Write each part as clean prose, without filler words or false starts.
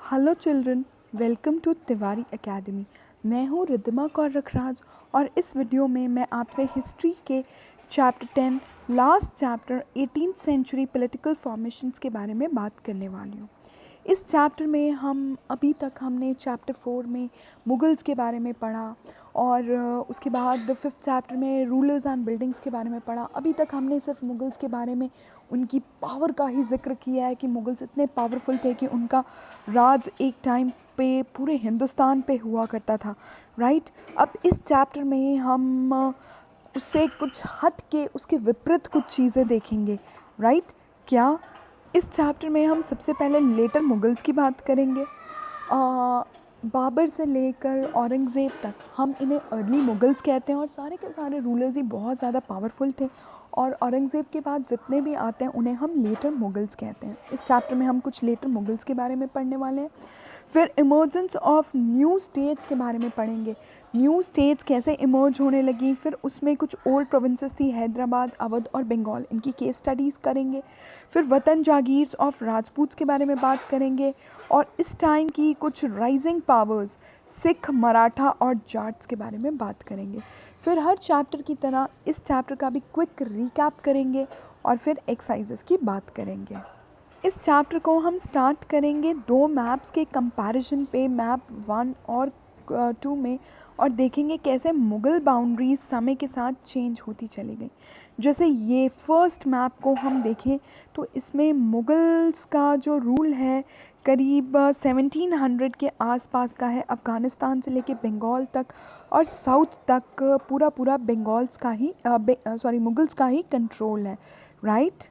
Hello children, welcome to Tiwari academy. मैं हूँ रिद्धिमा कौर रखराज और इस वीडियो में मैं आपसे हिस्ट्री के chapter 10 last chapter 18th century political formations के बारे में बात करने वाली हूँ। इस चैप्टर में अभी तक हमने चैप्टर 4 में मुगल्स के बारे में पढ़ा और उसके बाद 5th चैप्टर में रूलर्स एंड बिल्डिंग्स के बारे में पढ़ा। अभी तक हमने सिर्फ मुगल्स के बारे में उनकी पावर का ही जिक्र किया है कि मुगल्स इतने पावरफुल थे कि उनका राज एक टाइम पे पूरे हिंदुस्तान पे हुआ करता था, राइट। अब इस चैप्टर में हम उससे कुछ हट के उसके विपरीत कुछ चीज़ें देखेंगे, राइट। क्या इस चैप्टर में हम सबसे पहले लेटर मुगल्स की बात करेंगे। बाबर से लेकर औरंगज़ेब तक हम इन्हें अर्ली मुगल्स कहते हैं और सारे के सारे रूलर्स ही बहुत ज़्यादा पावरफुल थे और औरंगज़ेब के बाद जितने भी आते हैं उन्हें हम लेटर मुगल्स कहते हैं। इस चैप्टर में हम कुछ लेटर मुगल्स के बारे में पढ़ने वाले हैं। फिर इमर्जेंस ऑफ न्यू स्टेट्स के बारे में पढ़ेंगे, न्यू स्टेट्स कैसे इमर्ज होने लगी। फिर उसमें कुछ ओल्ड प्रोविंसेस थी, हैदराबाद, अवध और बंगाल, इनकी केस स्टडीज़ करेंगे। फिर वतन जागीर्स ऑफ राजपूत्स के बारे में बात करेंगे और इस टाइम की कुछ राइजिंग पावर्स सिख, मराठा और जाट्स के बारे में बात करेंगे। फिर हर चैप्टर की तरह इस चैप्टर का भी क्विक रिकैप करेंगे और फिर एक्सरसाइजेस की बात करेंगे। इस चैप्टर को हम स्टार्ट करेंगे दो मैप्स के कंपैरिजन पे, मैप 1 और 2 में, और देखेंगे कैसे मुग़ल बाउंड्रीज समय के साथ चेंज होती चली गई। जैसे ये फर्स्ट मैप को हम देखें तो इसमें मुग़ल्स का जो रूल है करीब 1700 के आसपास का है। अफ़गानिस्तान से लेके बंगाल तक और साउथ तक पूरा बंगाल्स का ही मुग़ल्स का ही कंट्रोल है, राइट।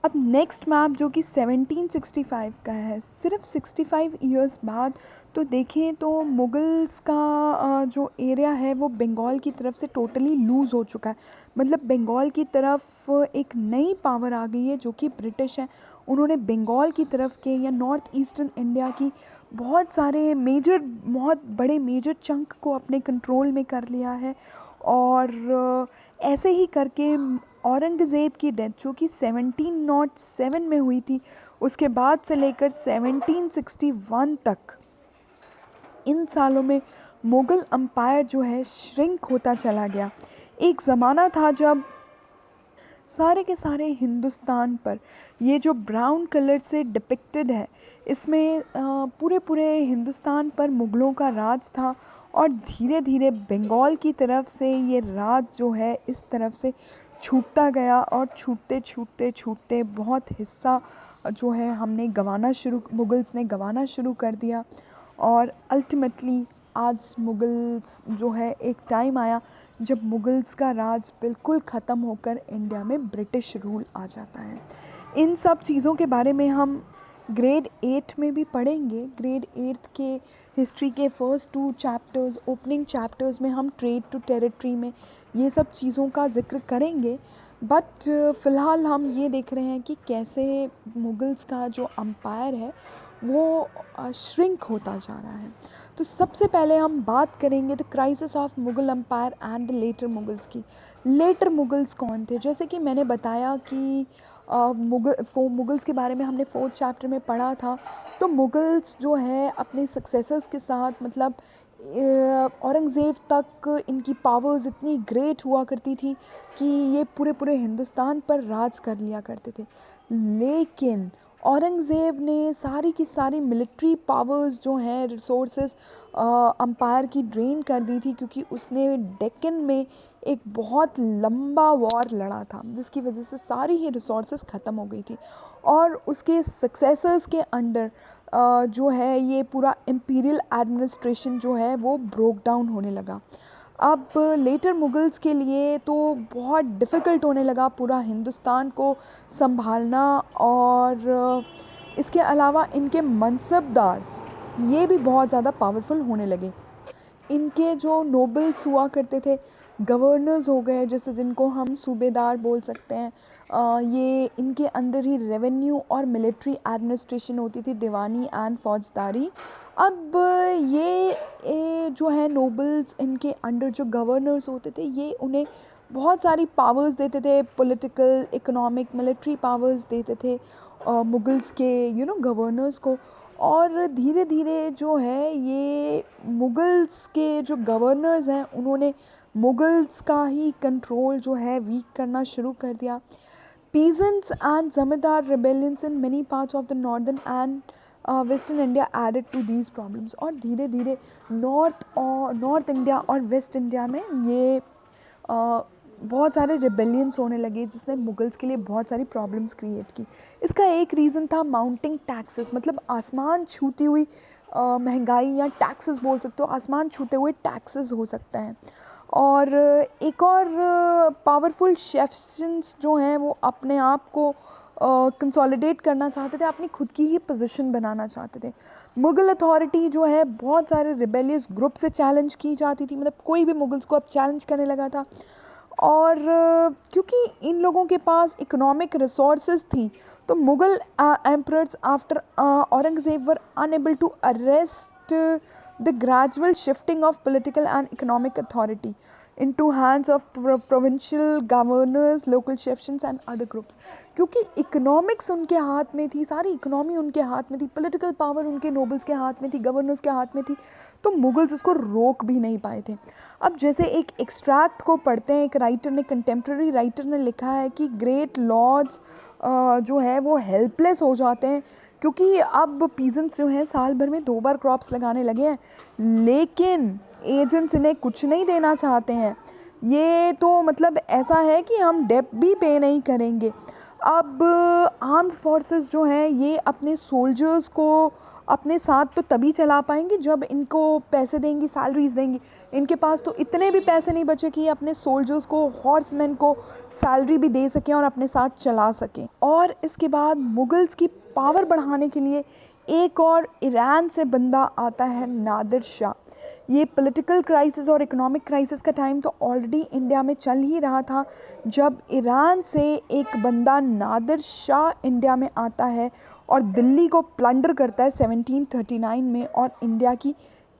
अब नेक्स्ट मैप जो कि 1765 का है, सिर्फ 65 इयर्स बाद तो देखें तो मुग़ल्स का जो एरिया है वो बंगाल की तरफ से टोटली लूज़ हो चुका है। मतलब बंगाल की तरफ एक नई पावर आ गई है जो कि ब्रिटिश है। उन्होंने बंगाल की तरफ के या नॉर्थ ईस्टर्न इंडिया की बहुत बड़े मेजर चंक को अपने कंट्रोल में कर लिया है। और ऐसे ही करके औरंगज़ेब की डेथ जो कि 1707 में हुई थी, उसके बाद से लेकर 1761 तक इन सालों में मुग़ल अम्पायर जो है श्रिंक होता चला गया। एक ज़माना था जब सारे के सारे हिंदुस्तान पर ये जो ब्राउन कलर से डिपिक्टेड है, इसमें पूरे हिंदुस्तान पर मुग़लों का राज था और धीरे धीरे बंगाल की तरफ से ये राज जो है इस तरफ से छूटता गया और छूटते बहुत हिस्सा जो है मुग़ल्स ने गंवाना शुरू कर दिया। और अल्टीमेटली आज मुग़ल्स जो है, एक टाइम आया जब मुग़ल्स का राज बिल्कुल ख़त्म होकर इंडिया में ब्रिटिश रूल आ जाता है। इन सब चीज़ों के बारे में हम ग्रेड 8 में भी पढ़ेंगे। ग्रेड 8 के हिस्ट्री के फर्स्ट 2 चैप्टर्स, ओपनिंग चैप्टर्स में हम ट्रेड टू टेरिटरी में ये सब चीज़ों का जिक्र करेंगे। बट फ़िलहाल हम ये देख रहे हैं कि कैसे मुग़ल्स का जो अम्पायर है वो श्रिंक होता जा रहा है। तो सबसे पहले हम बात करेंगे the crisis of Mughal empire and later Mughals की। लेटर मुग़ल्स कौन थे? जैसे कि मैंने बताया कि मुग़ल्स के बारे में हमने 4th चैप्टर में पढ़ा था। तो मुग़ल्स जो है अपने सक्सेसर्स के साथ, मतलब औरंगज़ेब तक इनकी पावर्स इतनी ग्रेट हुआ करती थी कि ये पूरे हिंदुस्तान पर राज कर लिया करते थे। लेकिन औरंगज़ेब ने सारी की सारी मिलिट्री पावर्स जो हैं, रिसोर्सेज अम्पायर की ड्रेन कर दी थी, क्योंकि उसने डेक्कन में एक बहुत लंबा वॉर लड़ा था जिसकी वजह से सारी ही रिसोर्सेज ख़त्म हो गई थी। और उसके सक्सेसर्स के अंडर जो है ये पूरा इम्पीरियल एडमिनिस्ट्रेशन जो है वो ब्रोक डाउन होने लगा। अब लेटर मुग़ल्स के लिए तो बहुत डिफ़िकल्ट होने लगा पूरा हिंदुस्तान को संभालना। और इसके अलावा इनके मनसबदार्स ये भी बहुत ज़्यादा पावरफुल होने लगे। इनके जो नोबल्स हुआ करते थे, गवर्नर्स हो गए जैसे, जिनको हम सूबेदार बोल सकते हैं, ये इनके अंदर ही रेवेन्यू और मिलिट्री एडमिनिस्ट्रेशन होती थी, दीवानी एंड फौजदारी। अब ये जो है नोबल्स, इनके अंडर जो गवर्नर्स होते थे ये उन्हें बहुत सारी पावर्स देते थे, पॉलिटिकल, इकोनॉमिक, मिलिट्री पावर्स देते थे मुगल्स के गवर्नर्स को। और धीरे धीरे जो है ये मुगल्स के जो गवर्नर्स हैं उन्होंने मुगल्स का ही कंट्रोल जो है वीक करना शुरू कर दिया। Peasants and zamindar rebellions in many parts of the northern and western India added to these problems। और धीरे धीरे नॉर्थ इंडिया और वेस्ट इंडिया में ये बहुत सारे रिबेलियंस होने लगे जिसने मुगल्स के लिए बहुत सारी प्रॉब्लम्स क्रिएट की। इसका एक रीज़न था माउंटिंग टैक्सेस, मतलब आसमान छूती हुई महंगाई, या टैक्सेस बोल सकते हो, आसमान छूते हुए टैक्सेस हो सकते हैं। और एक और पावरफुल शेफ्स जो हैं वो अपने आप को कंसोलिडेट करना चाहते थे, अपनी खुद की ही पोजीशन बनाना चाहते थे। मुग़ल अथॉरिटी जो है बहुत सारे रिबेलियस ग्रुप से चैलेंज की जाती थी, मतलब कोई भी मुगल्स को अब चैलेंज करने लगा था। और क्योंकि इन लोगों के पास इकोनॉमिक रिसोर्सेज थी तो Mughal emperors after Aurangzeb were unable to arrest the gradual shifting of political and economic authority into hands of provincial governors, local chieftains and other groups। क्योंकि इकोनॉमिक्स उनके हाथ में थी, सारी इकोनॉमी उनके हाथ में थी, पॉलिटिकल पावर उनके नोबल्स के हाथ में थी, गवर्नर्स के हाथ में थी, तो मुगल्स उसको रोक भी नहीं पाए थे। अब जैसे एक एक्सट्रैक्ट को पढ़ते हैं, एक राइटर ने, कंटेम्प्रेरी राइटर ने लिखा है कि ग्रेट लॉर्ड्स जो है वो हेल्पलेस हो जाते हैं क्योंकि अब पीजेंट्स जो हैं साल भर में 2 बार क्रॉप्स लगाने लगे हैं, लेकिन एजेंट्स इन्हें कुछ नहीं देना चाहते हैं। ये तो मतलब ऐसा है कि हम डेब्ट भी पे नहीं करेंगे। अब आर्म्ड फोर्सेस जो हैं ये अपने सोल्जर्स को अपने साथ तो तभी चला पाएंगे जब इनको पैसे देंगी, सैलरीज देंगी। इनके पास तो इतने भी पैसे नहीं बचे कि अपने सोल्जर्स को, हॉर्समैन को सैलरी भी दे सकें और अपने साथ चला सकें। और इसके बाद मुगल्स की पावर बढ़ाने के लिए एक और ईरान से बंदा आता है, नादिर शाह। ये पॉलिटिकल क्राइसिस और इकोनॉमिक क्राइसिस का टाइम तो ऑलरेडी इंडिया में चल ही रहा था जब ईरान से एक बंदा नादिर शाह इंडिया में आता है और दिल्ली को प्लंडर करता है 1739 में और इंडिया की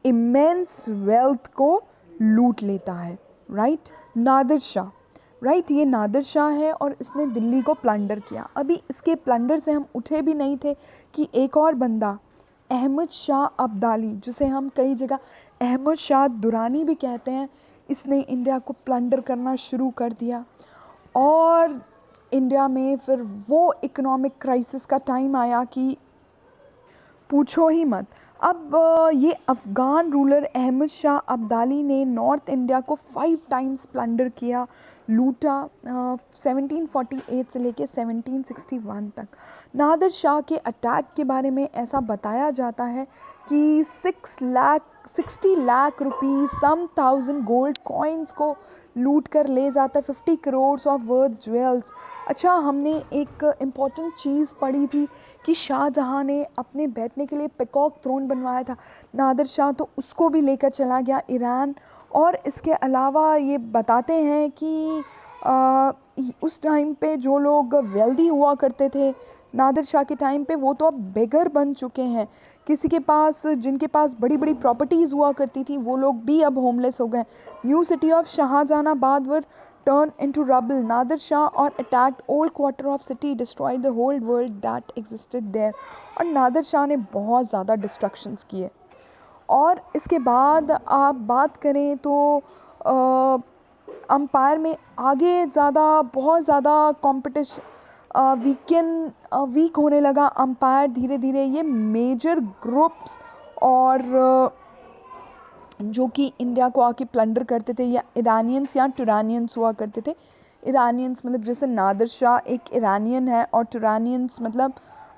इमेंस वेल्थ को लूट लेता है। राइट, नादिर शाह, राइट, ये नादिर शाह है और इसने दिल्ली को प्लंडर किया। अभी इसके प्लंडर से हम उठे भी नहीं थे कि एक और बंदा, अहमद शाह अब्दाली, जिसे हम कई जगह अहमद शाह दुरानी भी कहते हैं, इसने इंडिया को प्लंडर करना शुरू कर दिया। और इंडिया में फिर वो इकोनॉमिक क्राइसिस का टाइम आया कि पूछो ही मत। अब ये अफ़गान रूलर अहमद शाह अब्दाली ने नॉर्थ इंडिया को 5 टाइम्स प्लंडर किया, लूटा, 1748 से लेके 1761 तक। नादिर शाह के अटैक के बारे में ऐसा बताया जाता है कि 60 लाख रुपीज़, सम 1000 गोल्ड कॉइन्स को लूट कर ले जाता है, 50 करोड़ ऑफ वर्थ ज्वेल्स। अच्छा, हमने एक इम्पॉर्टेंट चीज़ पढ़ी थी कि शाहजहाँ ने अपने बैठने के लिए पिकॉक थ्रोन बनवाया था, नादिर शाह तो उसको भी लेकर चला गया ईरान। और इसके अलावा ये बताते हैं कि उस टाइम पे जो लोग वेल्दी हुआ करते थे नादिर शाह के टाइम पे, वो तो अब बेगर बन चुके हैं। किसी के पास, जिनके पास बड़ी बड़ी प्रॉपर्टीज़ हुआ करती थी, वो लोग भी अब होमलेस हो गए। New city of Shahjahanabad were turn into rubble. Nadir Shah और attacked old quarter of city, destroy the whole world that existed there. और नादिर शाह ने बहुत ज़्यादा डिस्ट्रक्शंस किए। और इसके बाद आप बात करें तो अम्पायर में आगे बहुत ज़्यादा कॉम्पिटिशन वीक होने लगा अम्पायर। धीरे धीरे ये मेजर ग्रुप्स और जो कि इंडिया को आके प्लंडर करते थे, या ईरानियंस या टुरानियंस हुआ करते थे। ईरानियंस मतलब जैसे नादिर शाह एक ईरानियन है, और टुरानियंस मतलब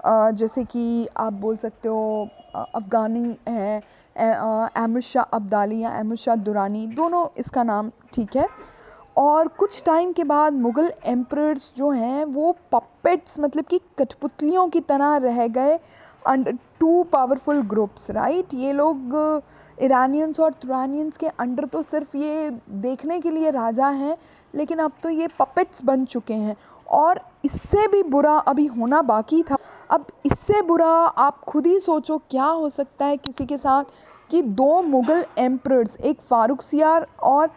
जैसे कि आप बोल सकते हो अफ़गानी है, अहमद शाह अब्दाली या अहमद शाह दुरानी, दोनों इसका नाम ठीक है। और कुछ टाइम के बाद मुग़ल एम्परर्स जो हैं वो पपेट्स, मतलब कि कठपुतलियों की तरह रह गए अंडर 2 पावरफुल ग्रुप्स। राइट, ये लोग ईरानियंस और तुरानियंस के अंडर तो सिर्फ ये देखने के लिए राजा हैं, लेकिन अब तो ये पपेट्स बन चुके हैं। और इससे भी बुरा अभी होना बाकी था। अब इससे बुरा आप खुद ही सोचो क्या हो सकता है किसी के साथ कि 2 मुग़ल एम्परर्स, एक फ़ारुखसियार और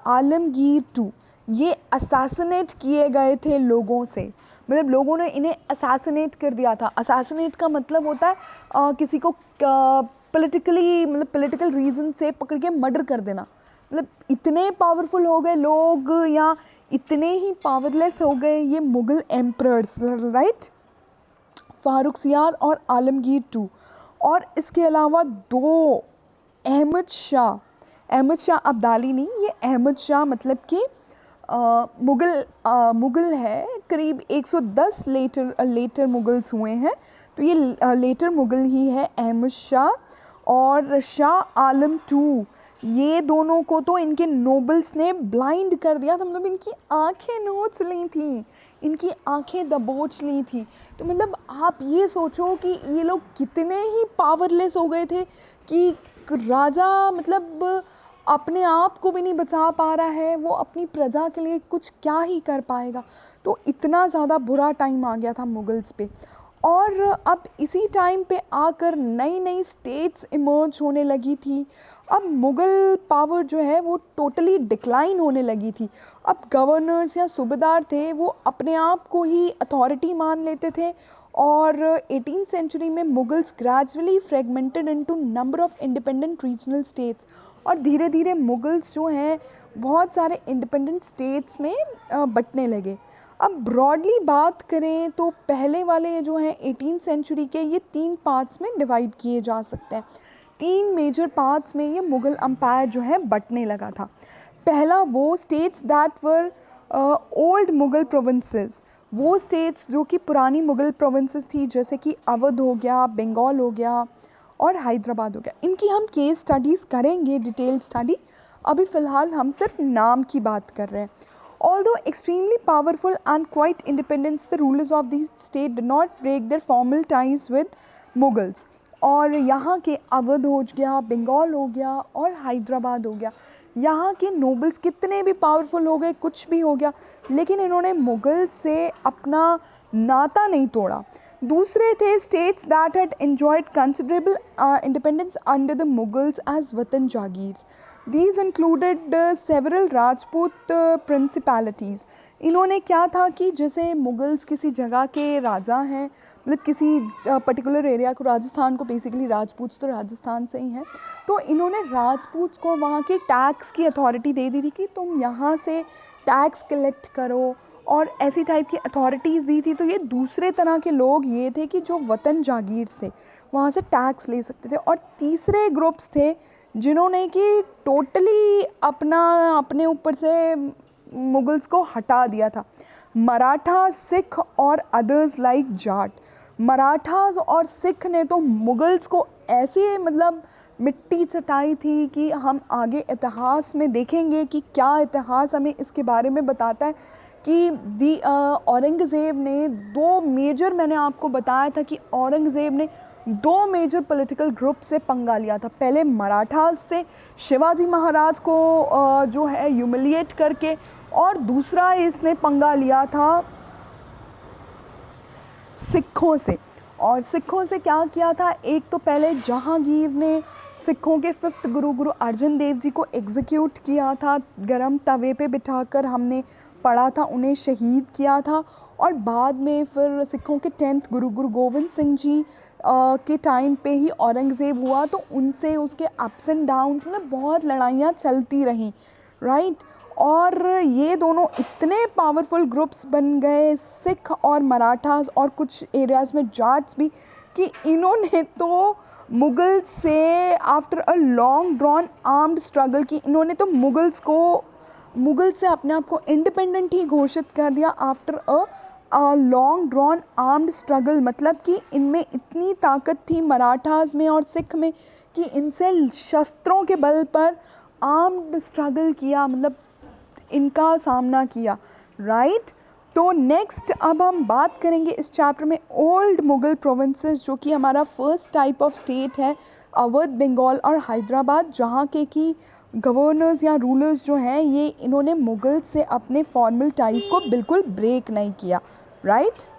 आलमगीर II, ये असैसिनेट किए गए थे लोगों से, मतलब लोगों ने इन्हें असैसिनेट कर दिया था। असैसिनेट का मतलब होता है किसी को पॉलिटिकली, मतलब पॉलिटिकल रीज़न से पकड़ के मर्डर कर देना। मतलब इतने पावरफुल हो गए लोग, या इतने ही पावरलेस हो गए ये मुग़ल एम्परर्स, राइट, फारुखसियार और आलमगीर टू। और इसके अलावा दो, अहमद शाह अब्दाली नहीं, ये अहमद शाह मतलब कि मुग़ल है, करीब 110 लेटर मुग़ल्स हुए हैं, तो ये लेटर मुग़ल ही है अहमद शाह। और शाह आलम टू, ये दोनों को तो इनके नोबल्स ने ब्लाइंड कर दिया था, मतलब इनकी आंखें नोच ली थी, इनकी आंखें दबोच ली थी। तो मतलब आप ये सोचो कि ये लोग कितने ही पावरलेस हो गए थे कि राजा मतलब अपने आप को भी नहीं बचा पा रहा है, वो अपनी प्रजा के लिए कुछ क्या ही कर पाएगा। तो इतना ज़्यादा बुरा टाइम आ गया था मुग़ल्स पे। और अब इसी टाइम पे आकर नई नई स्टेट्स इमर्ज होने लगी थी। अब मुग़ल पावर जो है वो टोटली डिक्लाइन होने लगी थी। अब गवर्नर्स या सूबेदार थे वो अपने आप को ही अथॉरिटी मान लेते थे। और 18th सेंचुरी में Mughals gradually fragmented into number of independent regional states, और धीरे धीरे मुग़ल्स जो हैं बहुत सारे इंडिपेंडेंट स्टेट्स में बँटने लगे। अब ब्रॉडली बात करें तो पहले वाले जो हैं 18th सेंचुरी के, ये 3 पार्ट्स में डिवाइड किए जा सकते हैं। 3 मेजर पार्ट्स में ये मुग़ल एम्पायर जो है बँटने लगा था। पहला वो states that were old Mughal provinces, वो स्टेट्स जो कि पुरानी मुग़ल प्रोविंसेस थी, जैसे कि अवध हो गया, बंगाल हो गया और हैदराबाद हो गया। इनकी हम केस स्टडीज़ करेंगे, डिटेल स्टडी। अभी फ़िलहाल हम सिर्फ नाम की बात कर रहे हैं। Although extremely powerful and quite independent, the rulers of the state did not break their formal ties with Mughals. और यहाँ के अवध हो गया, बंगाल हो गया और हैदराबाद हो गया, यहाँ के नोबल्स कितने भी पावरफुल हो गए, कुछ भी हो गया, लेकिन इन्होंने मुग़ल से अपना नाता नहीं तोड़ा। दूसरे थे states that had enjoyed considerable independence under the Mughals as watan jagirs. These included several Rajput principalities. इन्होंने क्या था कि जैसे मुगल्स किसी जगह के राजा हैं, मतलब किसी पर्टिकुलर एरिया को, राजस्थान को बेसिकली, राजपूत तो राजस्थान से ही हैं, तो इन्होंने राजपूत को वहाँ के टैक्स की अथॉरिटी दे दी थी कि तुम यहाँ से टैक्स कलेक्ट करो, और ऐसी टाइप की अथॉरिटीज़ दी थी। तो ये दूसरे तरह के लोग ये थे कि जो वतन जागीर थे, वहाँ से टैक्स ले सकते थे। और तीसरे ग्रुप्स थे जिन्होंने कि टोटली अपने ऊपर से मुगल्स को हटा दिया था। मराठा, सिख और अदर्स लाइक जाट। मराठास और सिख ने तो मुगल्स को ऐसे मतलब मिट्टी चटाई थी कि हम आगे इतिहास में देखेंगे कि क्या इतिहास हमें इसके बारे में बताता है कि औरंगज़ेब ने दो मेजर, मैंने आपको बताया था कि औरंगज़ेब ने दो मेजर पॉलिटिकल ग्रुप से पंगा लिया था। पहले मराठास से शिवाजी महाराज को जो है ह्यूमिलिएट करके, और दूसरा इसने पंगा लिया था सिखों से। और सिखों से क्या किया था, एक तो पहले जहांगीर ने सिखों के 5th गुरु, गुरु अर्जन देव जी को एग्जीक्यूट किया था, गरम तवे पे बिठाकर हमने पढ़ा था, उन्हें शहीद किया था। और बाद में फिर सिखों के 10th गुरु, गुरु गोविंद सिंह जी के टाइम पे ही औरंगज़ेब हुआ, तो उनसे उसके अप्स एंड डाउन्स, मतलब बहुत लड़ाइयाँ चलती रहीं, राइट। और ये दोनों इतने पावरफुल ग्रुप्स बन गए, सिख और मराठास, और कुछ एरियाज़ में जाट्स भी, कि इन्होंने तो मुग़ल से after a long drawn armed struggle की, इन्होंने तो मुग़ल से अपने आप को इंडिपेंडेंट ही घोषित कर दिया after a long drawn armed struggle. मतलब कि इनमें इतनी ताकत थी मराठास में और सिख में कि इनसे शस्त्रों के बल पर आर्म्ड स्ट्रगल किया, मतलब इनका सामना किया, राइट। तो नेक्स्ट अब हम बात करेंगे इस चैप्टर में ओल्ड मुग़ल प्रोविंसेस, जो कि हमारा फर्स्ट टाइप ऑफ स्टेट है, अवध, बंगाल और हैदराबाद, जहाँ के कि गवर्नर्स या रूलर्स जो हैं ये इन्होंने मुग़ल से अपने फॉर्मल टाइज को बिल्कुल ब्रेक नहीं किया, राइट।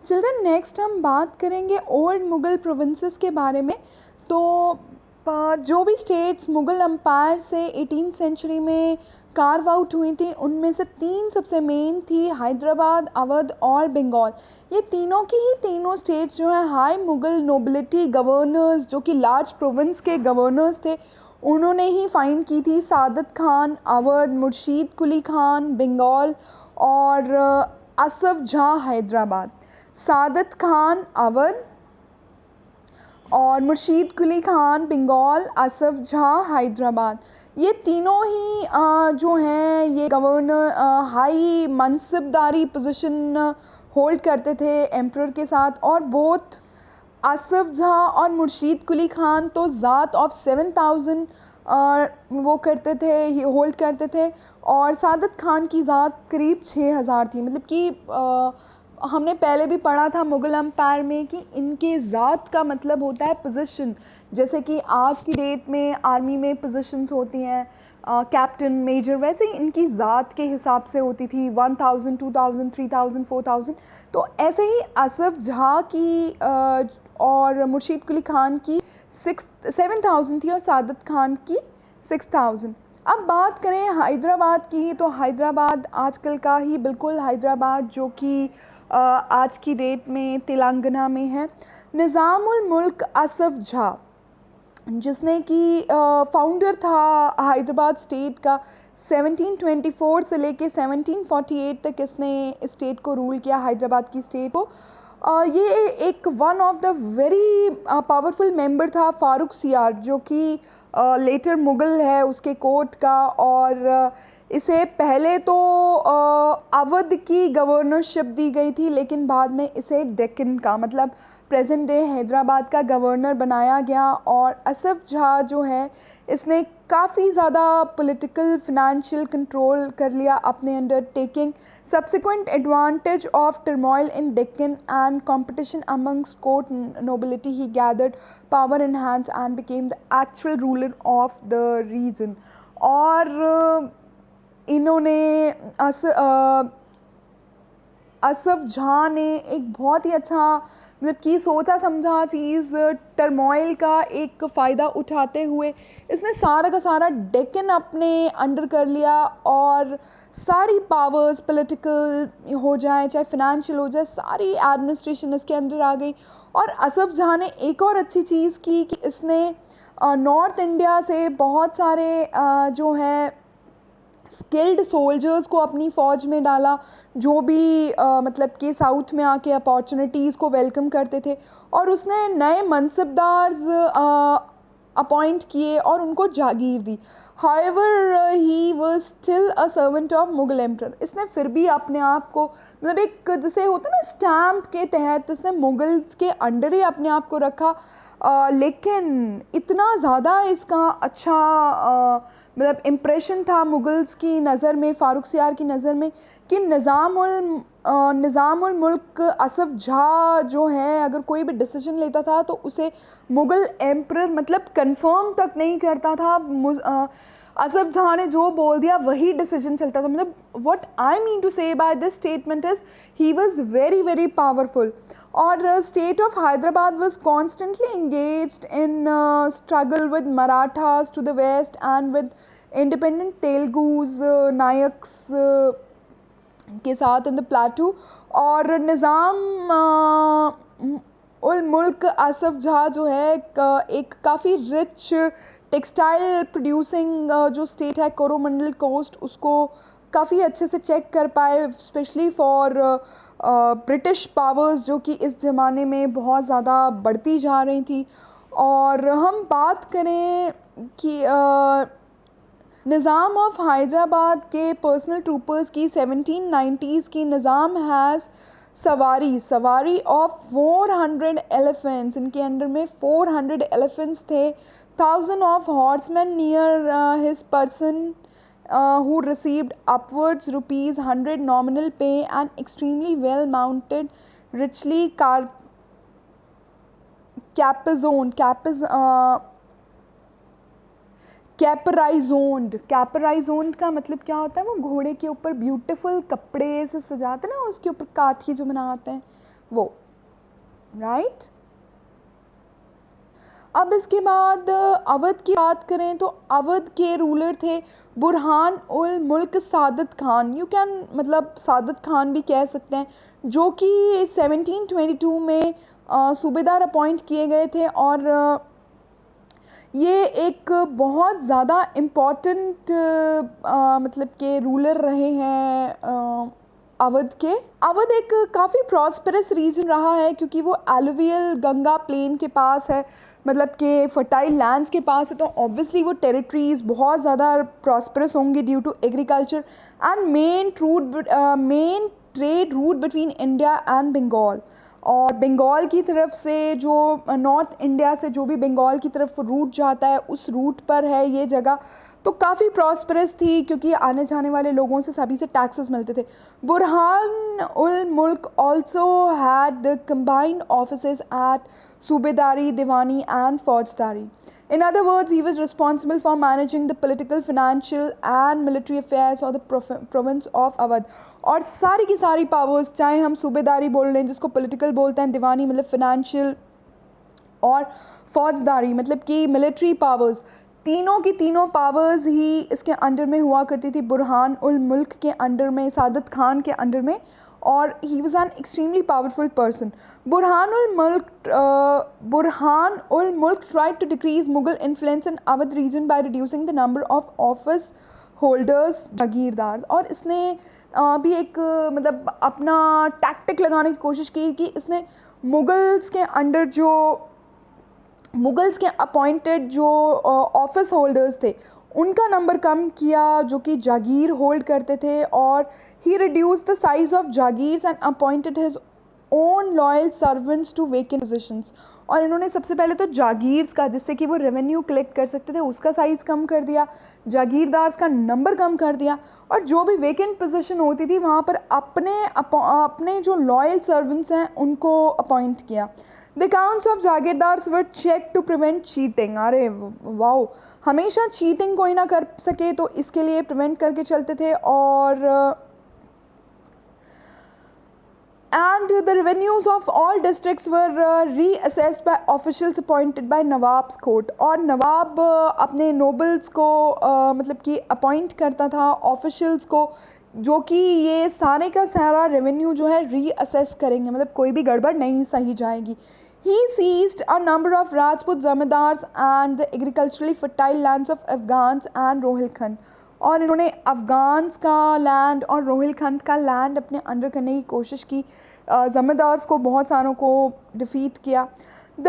चिल्ड्रन नेक्स्ट हम बात करेंगे ओल्ड मुग़ल प्रोविंसेस के बारे में। तो जो भी स्टेट्स मुग़ल एम्पायर से 18th सेंचुरी में कार्व आउट हुई थी उनमें से 3 सबसे मेन थी, हैदराबाद, अवध और बंगाल। ये तीनों की ही तीनों स्टेट्स जो हैं हाई मुग़ल नोबिलिटी गवर्नर्स जो कि लार्ज प्रोविंस के गवर्नर्स थे उन्होंने ही फाइंड की थी। सादत खान अवध, मुर्शीद कुली खान बंगाल और असफ जहाँ हैदराबाद। सादत खान अवध और मुर्शीद कुली खान बंगाल, असफ जहाँ हैदराबाद, ये तीनों ही जो हैं ये गवर्नर हाई मनसबदारी पोजीशन होल्ड करते थे एम्परर के साथ। और बोथ असफ जहाँ और मुर्शीद कुली खान तो ज़ात ऑफ 7000 वो करते थे, ये होल्ड करते थे, और सादत खान की ज़ात करीब 6000 थी। मतलब कि हमने पहले भी पढ़ा था मुग़ल एम्पायर में कि इनके ज़ात का मतलब होता है पोजीशन। जैसे कि आज की डेट में आर्मी में पोजीशंस होती हैं कैप्टन, मेजर, वैसे ही इनकी ज़ात के हिसाब से होती थी 1000, 2000, 3000, 4000। तो ऐसे ही असफ जहाँ की और मुर्शीद कुली खान की 7000 थी और सादत खान की 6000। अब बात करें हैदराबाद की, तो हैदराबाद आजकल का ही बिल्कुल हैदराबाद जो कि आज की डेट में तेलंगाना में है। निज़ामुल मुल्क असफ जहाँ जिसने कि फाउंडर था हैदराबाद स्टेट का, 1724 से लेके 1748 तक इसने स्टेट को रूल किया, हैदराबाद की स्टेट को। ये एक one of the very powerful member था फारूक सियार जो कि लेटर मुग़ल है उसके कोर्ट का। और इसे पहले तो अवध की गवर्नरशिप दी गई थी लेकिन बाद में इसे डेक्कन का मतलब प्रेजेंट डे हैदराबाद का गवर्नर बनाया गया। और असफ जहाँ जो है इसने काफ़ी ज़्यादा पॉलिटिकल फिनेंशियल कंट्रोल कर लिया अपने under, taking subsequent advantage of turmoil in Deccan and competition amongst court nobility. He gathered power in hands and became the actual ruler of the region. और इन्होंने असफ जहाँ ने एक बहुत ही अच्छा मतलब कि सोचा समझा चीज़ टर्मोइल का एक फ़ायदा उठाते हुए इसने सारा का सारा डेक्कन अपने अंडर कर लिया और सारी पावर्स पॉलिटिकल हो जाए चाहे फाइनेंशियल हो जाए सारी एडमिनिस्ट्रेशन इसके अंदर आ गई। और असफ जहाँ ने एक और अच्छी चीज़ की कि इसने नॉर्थ इंडिया से बहुत सारे जो है स्किल्ड सोल्जर्स को अपनी फ़ौज में डाला जो भी मतलब कि साउथ में आके अपॉर्चुनिटीज़ को वेलकम करते थे। और उसने नए मनसबदार्स अपॉइंट किए और उनको जागीर दी। However he was still a servant of Mughal emperor. इसने फिर भी अपने आप को मतलब एक जैसे होता है ना स्टैम्प के तहत इसने मुग़ल्स के अंडर ही अपने आप को रखा। लेकिन इतना ज़्यादा इसका अच्छा मतलब इम्प्रेशन था मुग़ल्स की नज़र में, फ़ारूक सियार की नज़र में, कि निज़ामुल मुल्क असफ जहाँ जो है अगर कोई भी डिसीजन लेता था तो उसे मुग़ल एम्परर मतलब कंफर्म तक नहीं करता था। असफ जहाँ ने जो बोल दिया वही डिसीजन चलता था। मतलब what I mean to say by this statement is he was very very powerful. और state of Hyderabad was constantly engaged in struggle with Marathas to the west and with independent Telugus Nayaks के साथ in the plateau। और निज़ाम उल मुल्क असफ जहाँ जो है एक काफ़ी रिच टेक्सटाइल प्रोड्यूसिंग जो स्टेट है कोरोमंडल कोस्ट उसको काफ़ी अच्छे से चेक कर पाए, स्पेशली फॉर ब्रिटिश पावर्स जो कि इस ज़माने में बहुत ज़्यादा बढ़ती जा रही थी। और हम बात करें कि निज़ाम ऑफ हैदराबाद के पर्सनल ट्रूपर्स की 1790s की, निज़ाम हैज़ सवारी ऑफ 400 एलिफेंट्स। इनके अंडर में 400 एलिफेंट्स थे, 1000 of horseman near his person who received upwards ₹100 nominal pay and extremely well mounted, richly caparisoned का मतलब क्या होता है, वो घोड़े के ऊपर ब्यूटीफुल कपड़े से सजाते हैं ना, उसके ऊपर काठी जो बनाते हैं वो, राइट। अब इसके बाद अवध की बात करें तो अवध के रूलर थे बुरहान उल मुल्क सादत खान, यू कैन मतलब सादत खान भी कह सकते हैं, जो कि 1722 में सूबेदार अपॉइंट किए गए थे। और ये एक बहुत ज़्यादा इम्पॉर्टेंट मतलब के रूलर रहे हैं अवध के। अवध एक काफ़ी प्रॉस्परस रीजन रहा है क्योंकि वो एलुवियल गंगा प्लेन के पास है, मतलब के फर्टाइल लैंड्स के पास है, तो ऑब्वियसली वो टेरिटरीज बहुत ज़्यादा प्रॉस्परस होंगी due to agriculture and main trade route between India and Bengal. और बंगाल की तरफ से जो नॉर्थ इंडिया से जो भी बंगाल की तरफ रूट जाता है उस रूट पर है ये जगह, तो काफ़ी प्रॉस्परस थी क्योंकि आने जाने वाले लोगों से सभी से टैक्सेस मिलते थे। Burhan ul Mulk also had the combined offices at subedari, diwani and faujdari. In other words, he was responsible for managing the political, financial and military affairs of the province of Awadh। और सारी की सारी पावर्स, चाहे हम सूबेदारी बोल रहे हैं जिसको पॉलिटिकल बोलते हैं, दीवानी मतलब फिनेंशियल, और फौजदारी मतलब कि मिलिट्री पावर्स, तीनों की तीनों पावर्स ही इसके अंडर में हुआ करती थी, बुरहान उल मुल्क के अंडर में, सादत खान के अंडर में। और he was an extremely powerful person. Burhan ul Mulk tried to decrease Mughal influence in Awadh region by reducing the number of office holders, jagirdar. और इसने भी एक मतलब अपना टैक्टिक लगाने की कोशिश की कि इसने मुगल्स के अपॉइंटेड जो ऑफिस होल्डर्स थे उनका नंबर कम किया जो कि जागीर होल्ड करते थे। और he reduce the size of jagirs and appointed his own loyal servants to vacant positions. और इन्होंने सबसे पहले तो जागीर्स का, जिससे कि वो रेवेन्यू कलेक्ट कर सकते थे, उसका साइज़ कम कर दिया, जागीरदार्स का नंबर कम कर दिया, और जो भी वेकेंट पोजीशन होती थी वहाँ पर अपने जो लॉयल सर्वेंट्स हैं उनको अपॉइंट किया। The accounts of jagirdars were check to prevent cheating. अरे वाओ, हमेशा चीटिंग कोई ना कर सके तो इसके लिए प्रिवेंट करके चलते थे। और and the revenues of all districts were reassessed by officials appointed by nawabs court. और नवाब अपने नोबल्स को मतलब कि अपॉइंट करता था ऑफिशियल्स को, जो कि ये सारे का सारा रेवेन्यू जो है रीअसेस करेंगे, मतलब कोई भी गड़बड़ नहीं सही जाएगी। He seized a number of Rajput zamindars and the agriculturally fertile lands of Afghans and Rohilkhand। और इन्होंने अफ़गान्स का लैंड और रोहिलखंड का लैंड अपने अंडर करने की कोशिश की, ज़मींदार्स को बहुत सारों को डिफ़ीट किया। The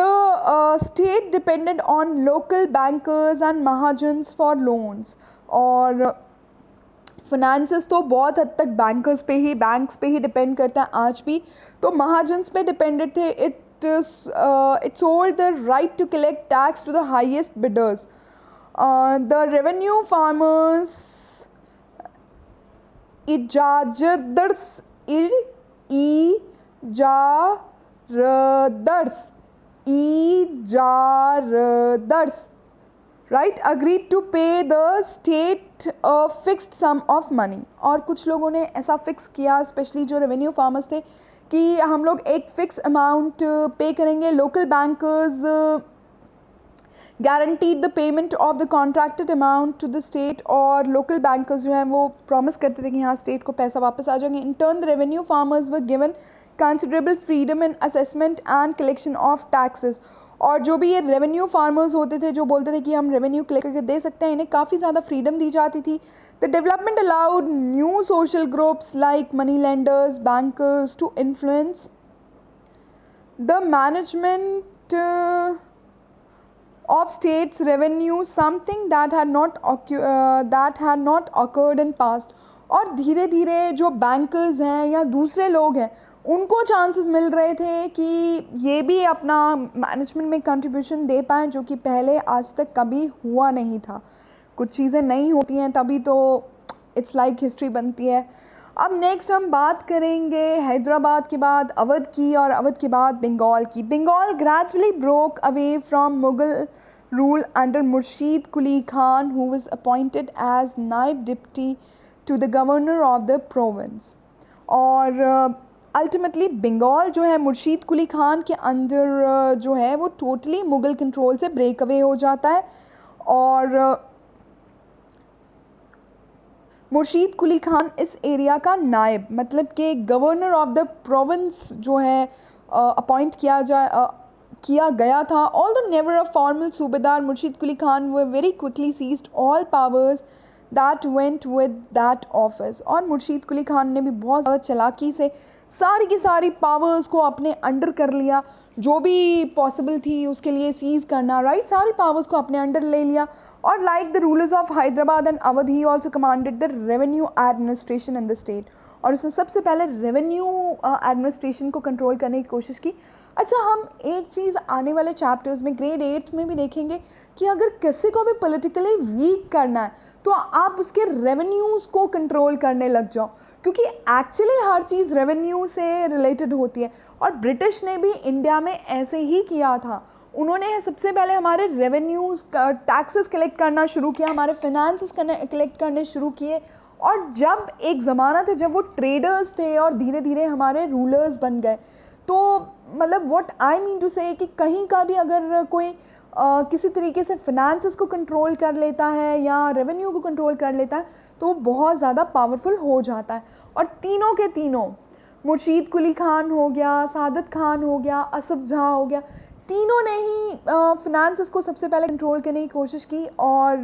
state depended on local bankers and mahajans for loans. और फिनेंसेस तो बहुत हद तक बैंक्स पे ही डिपेंड करता है आज भी, तो महाजन्स पे डिपेंडेड थे। It sold the right to collect tax to the highest bidders. The revenue farmers ijaradars right agreed to pay the state a fixed sum of money। और कुछ लोगों ने ऐसा फिक्स किया, स्पेशली जो रेवेन्यू फार्मर्स थे, कि हम लोग एक फ़िक्स अमाउंट पे करेंगे। Local bankers guaranteed the payment of the contracted amount to the state। और लोकल बैंकर्स जो हैं वो प्रॉमिस करते थे कि हाँ स्टेट को पैसा वापस आ जाएंगे। In turn the revenue farmers were given considerable freedom in assessment and collection of taxes. और जो भी ये रेवेन्यू फार्मर्स होते थे जो बोलते थे कि हम रेवेन्यू कलेक्ट करके दे सकते हैं, इन्हें काफ़ी ज़्यादा फ्रीडम दी जाती थी। The development allowed new social groups like money lenders, bankers to influence the management of states revenue, something that had not occurred in past। और धीरे धीरे जो बैंकर्स हैं या दूसरे लोग हैं उनको चांसेस मिल रहे थे कि ये भी अपना मैनेजमेंट में कंट्रीब्यूशन दे पाएँ, जो कि पहले आज तक कभी हुआ नहीं था। कुछ चीज़ें नहीं होती हैं तभी तो इट्स लाइक हिस्ट्री बनती है। अब नेक्स्ट हम बात करेंगे हैदराबाद के बाद अवध की, और अवध के बाद बंगाल की। Bengal gradually broke away from Mughal rule under Murshid Quli Khan, who was appointed as naib deputy to the governor of the province. और अल्टीमेटली बंगाल जो है मुर्शीद कुली खान के अंदर जो है वो टोटली मुग़ल कंट्रोल से ब्रेक अवे हो जाता है। और मुर्शीद कुली खान इस एरिया का नायब मतलब कि गवर्नर ऑफ द प्रोविंस जो है अपॉइंट किया गया था। Although never a formal subedar, Murshid Quli Khan were very quickly seized all powers that went with that office. और मुर्शीद कुली खान ने भी बहुत ज़्यादा चालाकी से सारी की सारी पावर्स को अपने अंडर कर लिया, जो भी पॉसिबल थी उसके लिए सीज़ करना, राइट, सारी पावर्स को अपने अंडर ले लिया। और like the rulers of Hyderabad and Awadh he also commanded the revenue administration in the state. और उसने सबसे पहले रेवेन्यू एडमिनिस्ट्रेशन को कंट्रोल करने की कोशिश की। अच्छा, हम एक चीज़ आने वाले चैप्टर्स में ग्रेड 8 में भी देखेंगे कि अगर किसी को भी पॉलिटिकली वीक करना है तो आप उसके रेवेन्यूज़ को कंट्रोल करने लग जाओ, क्योंकि एक्चुअली हर चीज़ रेवेन्यू से रिलेटेड होती है। और ब्रिटिश ने भी इंडिया में ऐसे ही किया था। उन्होंने सबसे पहले हमारे रेवेन्यूज़ टैक्सेस कलेक्ट करना शुरू किया, हमारे फिनेंसेस कलेक्ट करने शुरू किए। और जब एक ज़माना था जब वो ट्रेडर्स थे और धीरे धीरे हमारे रूलर्स बन गए, तो मतलब व्हाट आई मीन टू से कि कहीं का भी अगर कोई किसी तरीके से फिनेंसेस को कंट्रोल कर लेता है या रेवेन्यू को कंट्रोल कर लेता है तो वो बहुत ज़्यादा पावरफुल हो जाता है। और तीनों के तीनों, मुर्शीद कुली खान हो गया, सादत खान हो गया, असफ जहाँ हो गया, तीनों ने ही फिनेंसेस को सबसे पहले कंट्रोल करने की कोशिश की। और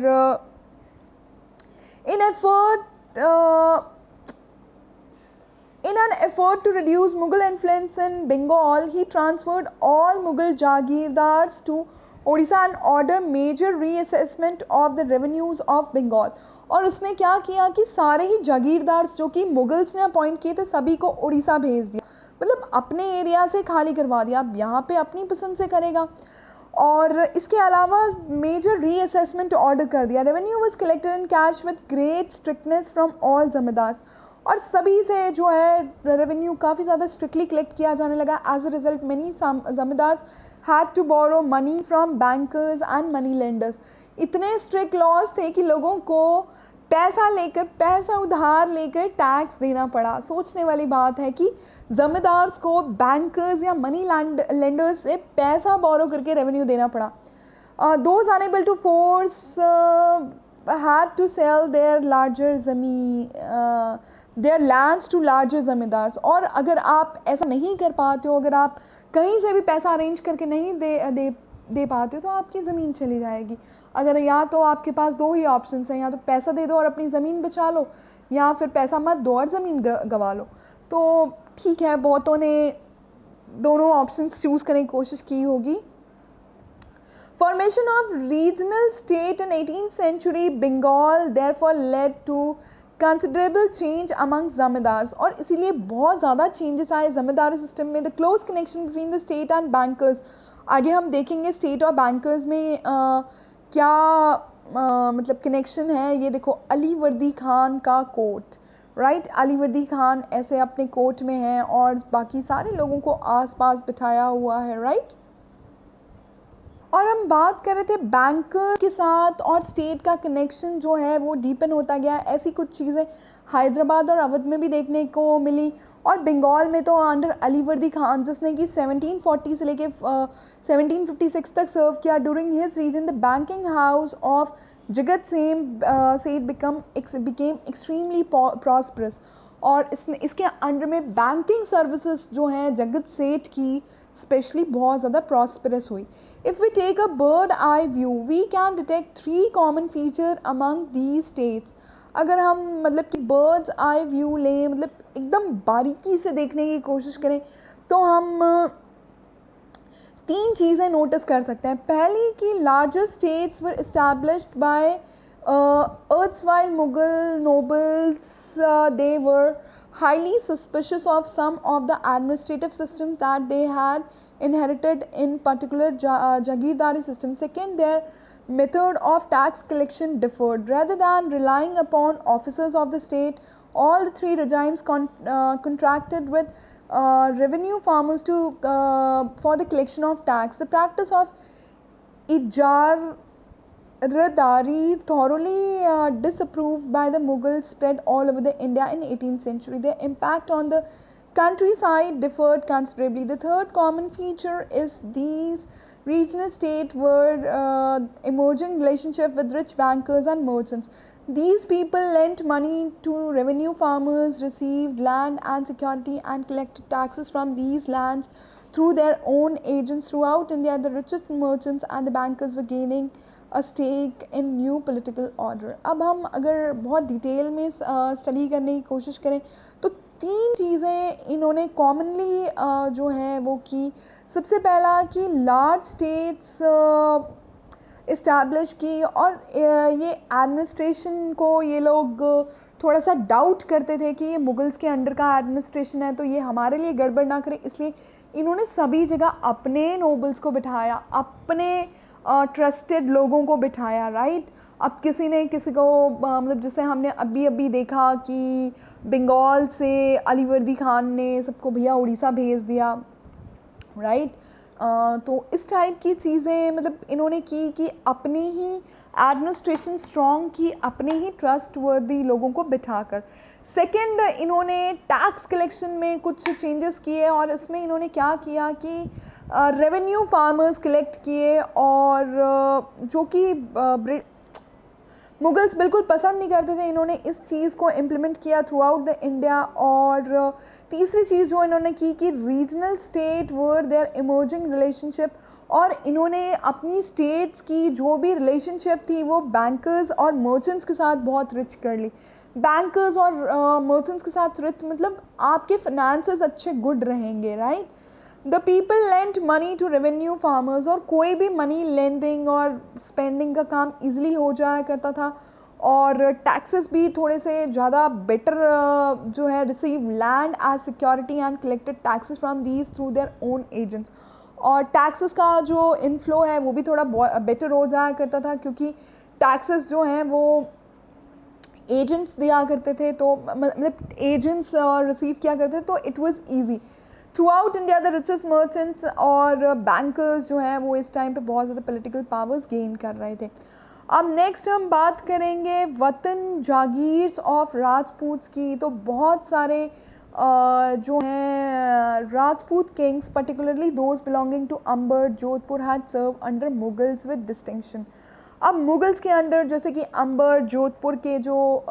In an effort to reduce Mughal influence in Bengal, he transferred all Mughal Jagirdars to Odisha and ordered major reassessment of the revenues of Bengal। और उसने क्या किया कि सारे ही जागीरदार्स जो कि मुगल्स ने अपॉइंट किए थे सभी को उड़ीसा भेज दिया, मतलब अपने एरिया से खाली करवा दिया, अब यहाँ पे अपनी पसंद से करेगा। और इसके अलावा मेजर रीअसेसमेंट ऑर्डर कर दिया। Revenue was collected in cash with great strictness from all zamindars. और सभी से जो है रेवेन्यू काफ़ी ज़्यादा स्ट्रिक्टली कलेक्ट किया जाने लगा। As a result many zamindars had to borrow money from bankers and money lenders. इतने स्ट्रिक्ट लॉज थे कि लोगों को पैसा उधार लेकर टैक्स देना पड़ा। सोचने वाली बात है कि जमींदार्स को बैंकर्स या मनी लेंडर्स से पैसा बोरो करके रेवेन्यू देना पड़ा। Those unable to force had to sell their lands to larger zamindars. और अगर आप ऐसा नहीं कर पाते हो, अगर आप कहीं से भी पैसा अरेंज करके नहीं दे पाते हो तो आपकी ज़मीन चली जाएगी। अगर या तो आपके पास दो ही ऑप्शंस हैं, या तो पैसा दे दो और अपनी ज़मीन बचा लो, या फिर पैसा मत दो और ज़मीन गवा लो। तो ठीक है, बहुतों ने दोनों ऑप्शंस चूज़ करने की कोशिश की होगी। Formation of regional state in 18th century Bengal therefore led to considerable change amongst zamindars। और इसीलिए बहुत ज़्यादा चेंजेस आए ज़मींदारी सिस्टम में। The close connection between the state and bankers, आगे हम देखेंगे स्टेट और बैंकर्स में क्या मतलब कनेक्शन है। ये देखो अली वर्दी खान का कोर्ट, राइट, अली वर्दी खान ऐसे अपने कोर्ट में है और बाकी सारे लोगों को आसपास बिठाया हुआ है, राइट। और हम बात कर रहे थे बैंकर्स के साथ और स्टेट का कनेक्शन जो है वो डीपन होता गया। ऐसी कुछ चीज़ें हैदराबाद और अवध में भी देखने को मिली। और बंगाल में तो अंडर अली वर्दी खान, जिसने कि 1740 से लेके 1756 तक सर्व किया। During his reign the banking house of Jagat Seth became extremely prosperous. और इसके अंडर में बैंकिंग सर्विसेज जो हैं जगत सेठ की स्पेशली बहुत ज़्यादा प्रॉस्परस हुई। If we take a bird eye view we can detect 3 common feature among the states. अगर हम मतलब कि बर्ड्स आई व्यू लें, मतलब एकदम बारीकी से देखने की कोशिश करें, तो हम 3 चीज़ें नोटिस कर सकते हैं। पहली कि larger states were established bye erstwhile Mughal nobles, they were highly suspicious of some of the administrative systems that they had inherited, in particular Jagirdari system. Second, their method of tax collection differed. Rather than relying upon officers of the state, all the 3 regimes contracted with revenue farmers for the collection of tax. The practice of Ijar Radari, thoroughly disapproved by the Mughals, spread all over the India in 18th century. Their impact on the countryside differed considerably. The third common feature is these regional state were emerging relationship with rich bankers and merchants. These people lent money to revenue farmers, received land and security, and collected taxes from these lands through their own agents throughout India. The richest merchants and the bankers were gaining a stake in new political order. अब हम अगर बहुत detail में study करने की कोशिश करें तो तीन चीज़ें इन्होंने कॉमनली जो है वो की. सबसे पहला कि लार्ज स्टेट्स इस्टेब्लिश की, और ये एडमिनिस्ट्रेशन को ये लोग थोड़ा सा डाउट करते थे कि ये मुगल्स के अंडर का एडमिनिस्ट्रेशन है तो ये हमारे लिए गड़बड़ ना करे, इसलिए इन्होंने सभी जगह अपने नोबल्स को बिठाया, अपने ट्रस्टेड लोगों को बिठाया. राइट. अब किसी ने किसी को मतलब जैसे हमने अभी देखा कि बंगाल से अलीवर्दी खान ने सबको भैया उड़ीसा भेज दिया. राइट. तो इस टाइप की चीज़ें मतलब इन्होंने की कि अपनी ही एडमिनिस्ट्रेशन स्ट्रॉन्ग की, अपने ही ट्रस्टवर्दी लोगों को बिठाकर. सेकंड, इन्होंने टैक्स कलेक्शन में कुछ चेंजेस किए, और इसमें इन्होंने क्या किया कि रेवेन्यू फार्मर्स कलेक्ट किए, और जो कि मुगल्स बिल्कुल पसंद नहीं करते थे. इन्होंने इस चीज़ को इम्प्लीमेंट किया थ्रू आउट द इंडिया. और तीसरी चीज़ जो इन्होंने की कि regional state were there emerging relationship, और इन्होंने अपनी स्टेट्स की जो भी रिलेशनशिप थी वो बैंकर्स और मर्चेंट्स के साथ बहुत रिच कर ली. बैंकर्स और मर्चेंट्स के साथ रिच मतलब आपके फाइनेंसेस अच्छे गुड रहेंगे. Right. The people lent money to revenue farmers, और कोई भी मनी लेंडिंग और स्पेंडिंग का काम इजीली हो जाया करता था, और टैक्सेस भी थोड़े से ज़्यादा बेटर जो है receive land as security and collected taxes from these through their own agents. और टैक्सेस का जो इनफ्लो है वो भी थोड़ा बेटर हो जाया करता था, क्योंकि टैक्सेस जो हैं वो एजेंट्स दिया करते थे, तो मतलब एजेंट्स रिसीव किया करते थे, तो it was easy. Through out India the richest merchants और बैंकर्स जो हैं वो इस टाइम पे बहुत ज़्यादा पॉलिटिकल पावर्स गेन कर रहे थे. अब नेक्स्ट हम बात करेंगे वतन जागीर्स ऑफ राजपूत्स की. तो बहुत सारे जो हैं Rajput kings, particularly those belonging to Amber, Jodhpur, had serve under Mughals with distinction. अब मुगल्स के अंडर जैसे कि अंबर, जोधपुर के जो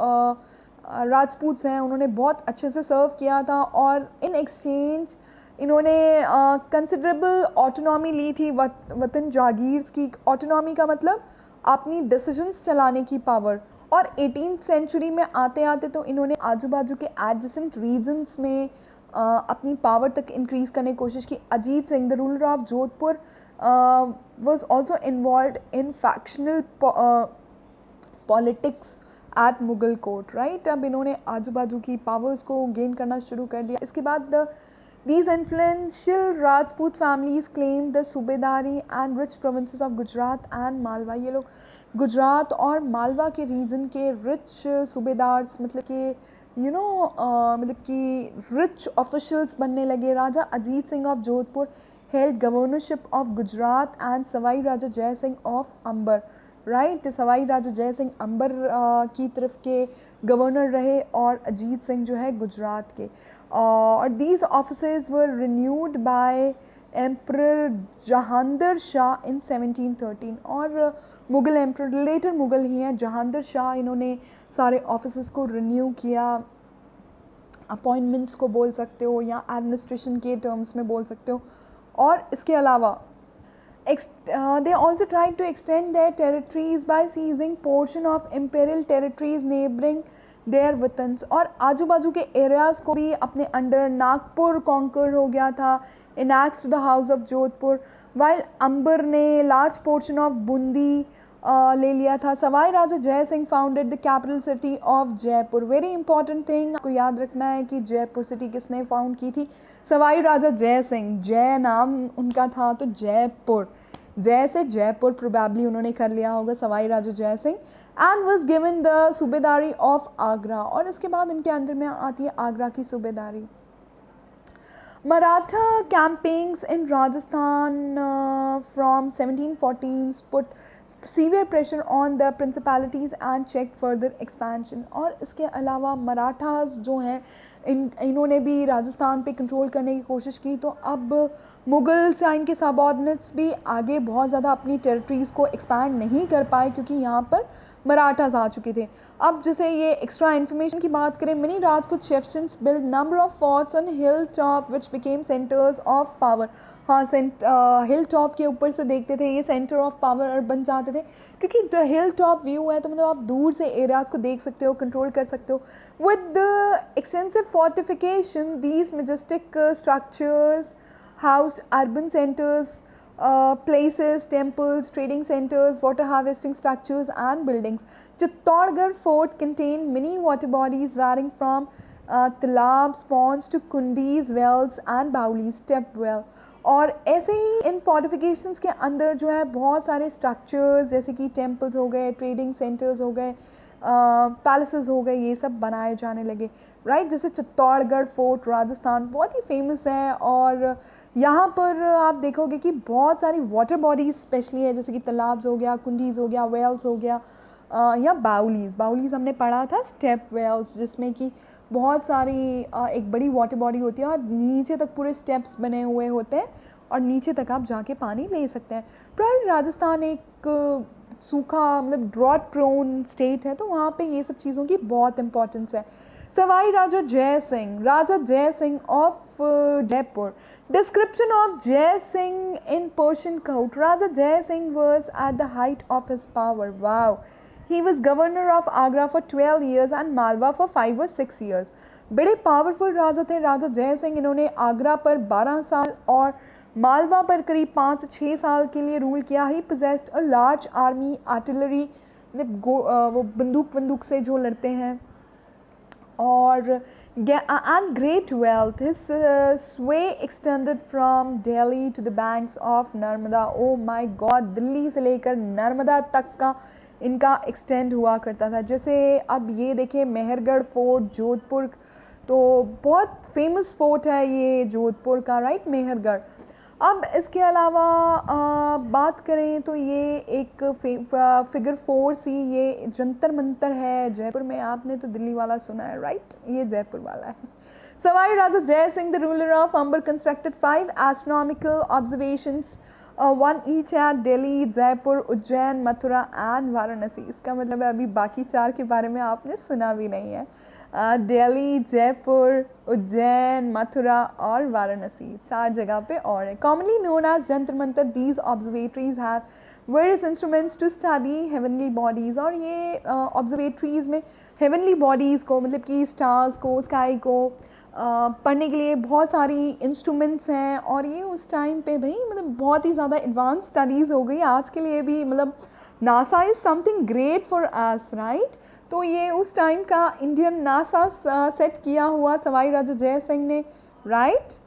राजपूत्स हैं उन्होंने बहुत अच्छे से सर्व किया था, और इन एक्सचेंज इन्होंने कंसिडरेबल ऑटोनॉमी ली थी वतन जागीर्स की. ऑटोनॉमी का मतलब अपनी डिसीजंस चलाने की पावर. और 18th सेंचुरी में आते आते तो इन्होंने आजू बाजू के एडजेसेंट रीजन्स में अपनी पावर तक इंक्रीज़ करने की कोशिश की. Ajit Singh, the ruler of Jodhpur, was also involved in factional politics at Mughal court. Right. अब इन्होंने आजू बाजू की पावर्स को गेन करना शुरू कर दिया. इसके बाद these influential Rajput families claimed the सूबेदारी and rich provinces of Gujarat and Malwa. ये लोग गुजरात और मालवा के रीजन के रिच सूबेदार्स मतलब कि मतलब कि रिच ऑफिशियल्स बनने लगे. Raja Ajit Singh of Jodhpur held governorship of Gujarat and Sawai Raja Jai Singh of Amber. Right. Sawai Raja Jai Singh अंबर की तरफ के गवर्नर रहे, और अजीत सिंह जो है गुजरात के. और these offices were renewed by emperor Jahandar Shah in 1713. और मुग़ल एम्परर, लेटर मुग़ल ही हैं, जहांदर शाह, इन्होंने सारे ऑफिसेस को रिन्यू किया. अपॉइंटमेंट्स को बोल सकते हो या एडमिनिस्ट्रेशन के टर्म्स में बोल सकते हो. और इसके अलावा they also tried to extend their territories by seizing portion of imperial territories neighboring their वतन्स. और आजू बाजू के एरियाज़ को भी अपने अंडर. नागपुर कॉन्कर हो गया था, annexed to the house of Jodhpur, while अंबर ने लार्ज पोर्शन ऑफ बूंदी ले लिया था. Sawai Raja Jai Singh founded the capital city of Jaipur. Very important thing आपको याद रखना है कि जयपुर सिटी किसने फाउंड की थी? सवाई राजा जय सिंह. जय नाम उनका था तो जयपुर, जय से जयपुर प्रोबेबली उन्होंने कर लिया होगा, Sawai Raja Jai Singh. And was given the subedari of Agra. और इसके बाद इनके अंडर में आती है आगरा की सूबेदारी. Maratha campaigns in Rajasthan from 1714 put severe pressure on the principalities and check further expansion. और इसके अलावा मराठास जो हैं इन्होंने भी राजस्थान पे कंट्रोल करने की कोशिश की। तो अब मुगल्स या इनके सबऑर्डिनेट्स भी आगे बहुत ज़्यादा अपनी टेरिटरीज़ को एक्सपैंड नहीं कर पाए क्योंकि यहाँ पर मराठास आ चुके थे। अब जैसे ये एक्स्ट्रा इन्फॉर्मेशन की बात करें, many Rajput chieftains built number of forts on hilltop which became centers of power। हाँ, हिल टॉप के ऊपर से देखते थे, ये सेंटर ऑफ पावर बन जाते थे क्योंकि द हिल टॉप व्यू है तो मतलब आप दूर से एरियाज़ को देख सकते हो, कंट्रोल कर सकते हो। With the extensive fortification these Majestic structures housed urban centres, places, temples, trading centers, water harvesting structures and buildings. Chittorgarh Fort contained many water bodies varying from talabs, ponds to kundis, wells and baulis, step well। और ऐसे ही इन fortifications के अंदर जो है बहुत सारे structures जैसे कि टेम्पल्स हो गए, ट्रेडिंग सेंटर्स हो गए, पैलेसेस हो गए, ये सब बनाए जाने लगे, राइट। जैसे चित्तौड़गढ़ फोर्ट राजस्थान बहुत ही फेमस है और यहाँ पर आप देखोगे कि बहुत सारी वाटर बॉडीज स्पेशली है जैसे कि तालाब्स हो गया, कुंडीज हो गया, वेल्स हो गया, या बाउलीज हमने पढ़ा था, स्टेप वेल्स, जिसमें कि बहुत सारी एक बड़ी वाटर बॉडी होती है और नीचे तक पूरे स्टेप्स बने हुए होते हैं और नीचे तक आप जाके पानी ले सकते हैं। प्रॉब्लम राजस्थान एक सूखा मतलब ड्रॉट प्रोन स्टेट है तो वहाँ पे ये सब चीज़ों की बहुत इंपॉर्टेंस है। Sawai Raja Jai Singh of Jaipur. Description of Jai Singh in Persian court. Raja Jai Singh was at the height of his power. Wow. He was governor of Agra for 12 years and Malwa for 5 or 6 years. बड़े powerful राजा थे राजा जय सिंह। इन्होंने आगरा पर 12 साल और मालवा पर करीब 5 से 6 साल के लिए रूल किया। ही possessed a large army, artillery, वो बंदूक से जो लड़ते हैं, और and great wealth. His sway extended from Delhi to the banks of Narmada. Oh my God, Delhi से लेकर नर्मदा तक का इनका एक्सटेंड हुआ करता था। जैसे अब ये देखिए मेहरगढ़ फोर्ट जोधपुर, तो बहुत फेमस फोर्ट है ये जोधपुर का, राइट, मेहरगढ़। अब इसके अलावा बात करें तो ये एक फिगर 4 सी ये जंतर मंतर है जयपुर में। आपने तो दिल्ली वाला सुना है, राइट, ये जयपुर वाला है। Sawai Raja Jai Singh the ruler of Amber constructed 5 astronomical observations, one each at Delhi, Jaipur, Ujjain, Mathura and Varanasi. इसका मतलब है अभी बाकी 4 के बारे में आपने सुना भी नहीं है। दिल्ली, जयपुर, उज्जैन, मथुरा और वाराणसी 4 जगह पे और है। Commonly known as Jantar Mantar, these observatories have various instruments to study heavenly bodies. और ये ऑब्जर्वेटरीज में हेवनली बॉडीज़ को मतलब कि स्टार्स को, स्काई को पढ़ने के लिए बहुत सारी इंस्ट्रूमेंट्स हैं। और ये उस टाइम पे भाई मतलब बहुत ही ज़्यादा एडवांस स्टडीज़ हो गई आज के लिए भी, मतलब NASA is something great for us, right. तो ये उस टाइम का इंडियन नासा सेट किया हुआ सवाई राजा जय सिंह ने, राइट।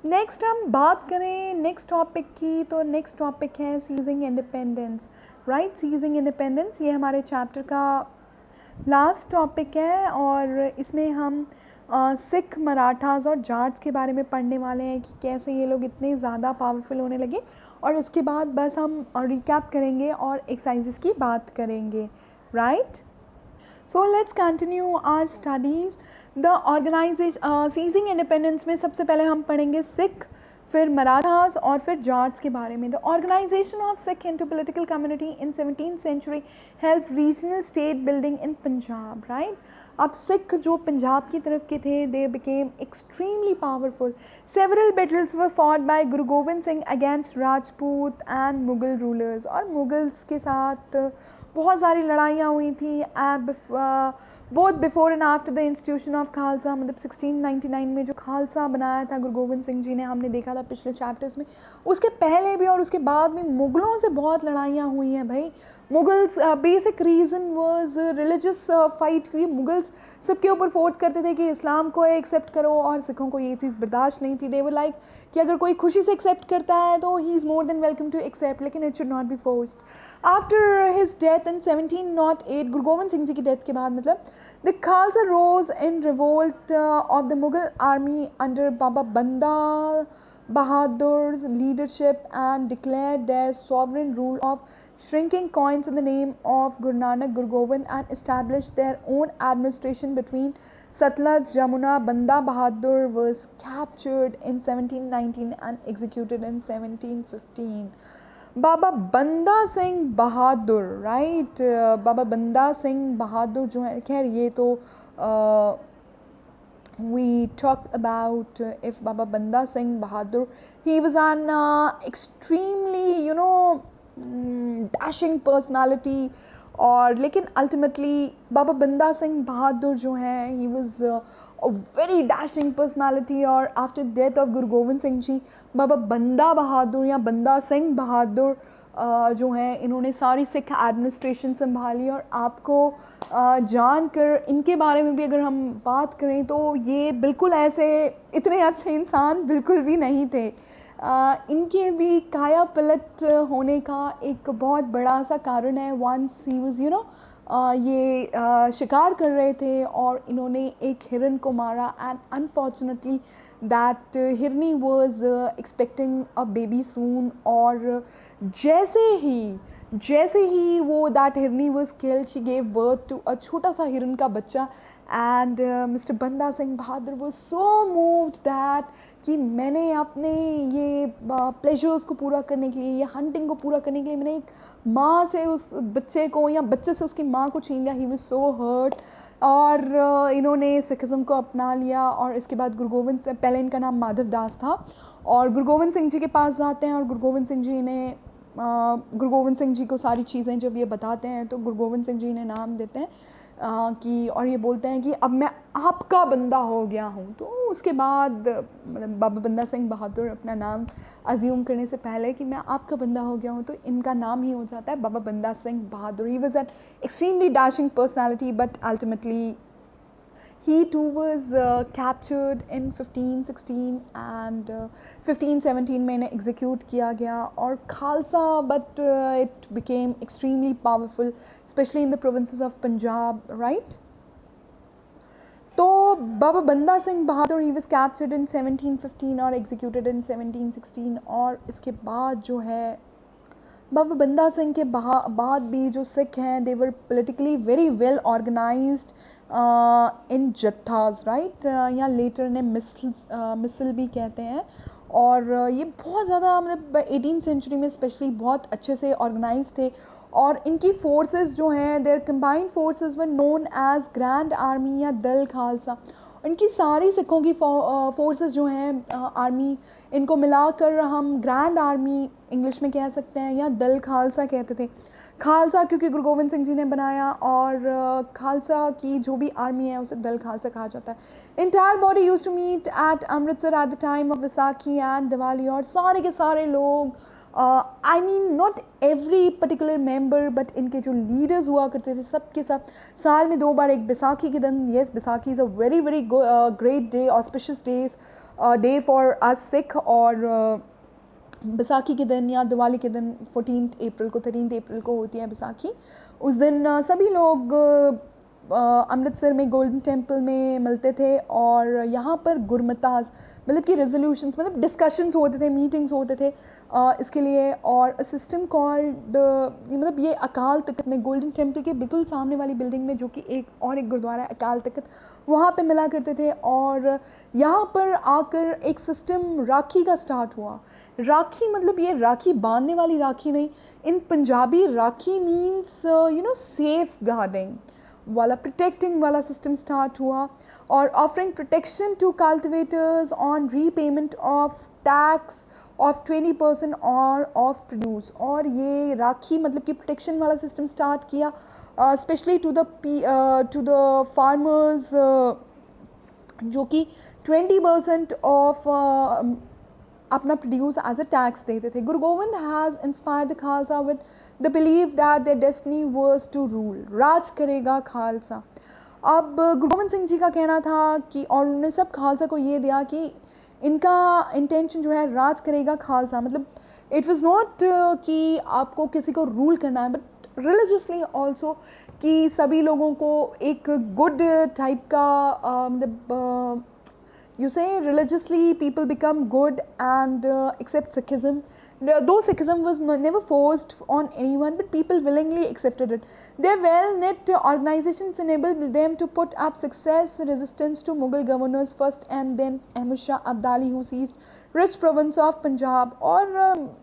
नेक्स्ट हम बात करें नेक्स्ट टॉपिक की, तो नेक्स्ट टॉपिक है seizing independence, right. Seizing independence ये हमारे चैप्टर का लास्ट टॉपिक है और इसमें हम सिख, मराठास और जाट्स के बारे में पढ़ने वाले हैं कि कैसे ये लोग इतने ज़्यादा पावरफुल होने लगे, और इसके बाद बस हम रिकैप करेंगे और एक्सरसाइजेस की बात करेंगे, right. So let's continue our studies. The organisation seizing independence में सबसे पहले हम पढ़ेंगे सिख, फिर मराठास और फिर जाट्स के बारे में। The organisation of Sikh into political community in 17th century help regional state building in Punjab, right. अब सिख जो पंजाब की तरफ के थे, they became extremely powerful. Several battles were fought by Guru Gobind Singh against Rajput and Mughal rulers, और मुगल्स के साथ बहुत सारी लड़ाइयाँ हुई थी both before and after the institution of Khalsa. मतलब 1699 में जो खालसा बनाया था गुरु गोविंद सिंह जी ने, हमने देखा था पिछले चैप्टर्स में, उसके पहले भी और उसके बाद भी मुग़लों से बहुत लड़ाइयाँ हुई हैं भाई। Mughals basic reason was religious fight, क्योंकि मुगल्स सबके ऊपर फोर्स करते थे कि इस्लाम को एक्सेप्ट करो, और सिखों को ये चीज़ बर्दाश्त नहीं थी। दे वर लाइक कि अगर कोई खुशी से एक्सेप्ट करता है तो he is more than welcome to accept, लेकिन it should not be forced. After his death in 1708, Guru Gobind Singh ji की डेथ के बाद, मतलब the Khalsa rose in revolt of the Mughal army under Baba Banda Bahadur's leadership and declared their sovereign rule of shrinking coins in the name of Guru Nanak, Guru Gobind, and established their own administration between Satluj, Jamuna. Banda Bahadur was captured in 1719 and executed in 1715. Baba Banda Singh Bahadur, right. बाबा बंदा सिंह बहादुर जो है, खैर ये तो we talk about if Baba Banda Singh Bahadur, he was an extremely dashing personality, और लेकिन ultimately बाबा बंदा सिंह बहादुर जो हैं, he was a very dashing personality. और आफ्टर डेथ ऑफ गुरु गोविंद सिंह जी, बाबा बंदा बहादुर या बंदा सिंह बहादुर जो हैं, इन्होंने सारी सिख एडमिनिस्ट्रेशन संभाली। और आपको जानकर इनके बारे में भी अगर हम बात करें तो ये बिल्कुल ऐसे इतने अच्छे इंसान बिल्कुल भी नहीं थे। इनके भी काया पलट होने का एक बहुत बड़ा सा कारण है। वंस ही वाज ये शिकार कर रहे थे और इन्होंने एक हिरन को मारा, एंड अनफॉर्चुनेटली दैट हिरनी was expecting a baby soon, और जैसे ही वो दैट हिरनी was killed, she gave birth to a छोटा सा हिरन का बच्चा। And mister Banda Singh Bahadur was so moved that कि मैंने अपने ये प्लेजर्स को पूरा करने के लिए, ये हंटिंग को पूरा करने के लिए, मैंने एक माँ से उस बच्चे को या बच्चे से उसकी माँ को छीन लिया। ही वाज सो हर्ट, और इन्होंने सिखिज़म को अपना लिया। और इसके बाद गुरु गोविंद से, पहले इनका नाम माधव दास था, और गुरु गोविंद सिंह जी के पास जाते हैं, और गुरु गोविंद सिंह जी ने गुरु गोविंद सिंह जी को सारी चीज़ें जब ये बताते हैं, तो गुरु गोविंद सिंह जी ने नाम देते हैं कि, और ये बोलते हैं कि अब मैं आपका बंदा हो गया हूँ। तो उसके बाद मतलब बाबा बंदा सिंह बहादुर अपना नाम अज्यूम करने से पहले कि मैं आपका बंदा हो गया हूँ, तो इनका नाम ही हो जाता है Baba Banda Singh Bahadur. He was an extremely dashing personality, but ultimately he too was captured in 1516 and 1517 में इन्हें execute किया गया। और Khalsa, but it became extremely powerful, especially in the provinces of Punjab, right? तो बाबा बंदा सिंह बहादुर, he was captured in 1715 और executed in 1716। और इसके बाद जो है, बाबा बंदा सिंह के बाद भी जो सिख हैं, दे वर पोलिटिकली वेरी वेल ऑर्गेनाइज्ड इन जत्थाज, राइट, या लेटर ने मिसल भी कहते हैं। और ये बहुत ज़्यादा मतलब 18th सेंचुरी में स्पेशली बहुत अच्छे से ऑर्गेनाइज थे। और इनकी फोर्सेस जो हैं, their combined forces were known as grand army या दल खालसा। इनकी सारी सिखों की फोर्सेस जो हैं, आर्मी, इनको मिलाकर हम ग्रैंड आर्मी इंग्लिश में कह सकते हैं, या दल खालसा कहते थे। खालसा क्योंकि गुरु गोविंद सिंह जी ने बनाया, और खालसा की जो भी आर्मी है उसे दल खालसा कहा जाता है। Entire body used to meet at Amritsar at the time of Vaisakhi and Diwali, और सारे के सारे लोग I mean not every particular member but इनके जो लीडर्स हुआ करते थे सब के सब साल में 2 बार, एक बैसाखी के दिन, yes Baisakhi is a very very great day, auspicious day for us Sikh, और बैसाखी के दिन या दिवाली के दिन 14 अप्रैल को 13 अप्रैल को होती है बैसाखी। उस दिन सभी लोग अमृतसर में गोल्डन टेम्पल में मिलते थे और यहाँ पर गुरमताज मतलब कि रेजोल्यूशंस, मतलब डिस्कशंस होते थे, मीटिंग्स होते थे इसके लिए। और सिस्टम कॉल्ड मतलब ये अकाल तख्त में गोल्डन टेम्पल के बिल्कुल सामने वाली बिल्डिंग में, जो कि एक गुरुद्वारा अकाल तख्त, वहाँ पे मिला करते थे। और यहाँ पर आकर एक सिस्टम राखी का स्टार्ट हुआ। राखी मतलब ये राखी बांधने वाली राखी नहीं, in Punjabi rakhi means safeguarding वाला, प्रोटेक्टिंग वाला सिस्टम स्टार्ट हुआ। और offering protection to cultivators on repayment of tax of 20% और ऑफ प्रोड्यूस। और ये राखी मतलब कि प्रोटेक्शन वाला सिस्टम स्टार्ट किया स्पेशली टू द फार्मर्स, जो कि 20% ऑफ अपना प्रोड्यूस एज अ टैक्स देते थे। Guru Gobind has inspired the Khalsa with the believe that their destiny was to rule, राज करेगा खालसा। अब गुरु गोविंद सिंह जी का कहना था कि, और उन्होंने सब खालसा को ये दिया कि इनका इंटेंशन जो है राज करेगा खालसा, मतलब इट वाज नॉट कि आपको किसी को रूल करना है, बट रिलीजियसली ऑल्सो कि सभी लोगों को एक गुड टाइप का मतलब you say religiously people become good and accept Sikhism. Though Sikhism was never forced on anyone, but people willingly accepted it. Their well-knit organizations enabled them to put up success resistance to Mughal governors first and then Ahmad Shah Abdali, who seized rich province of Punjab. और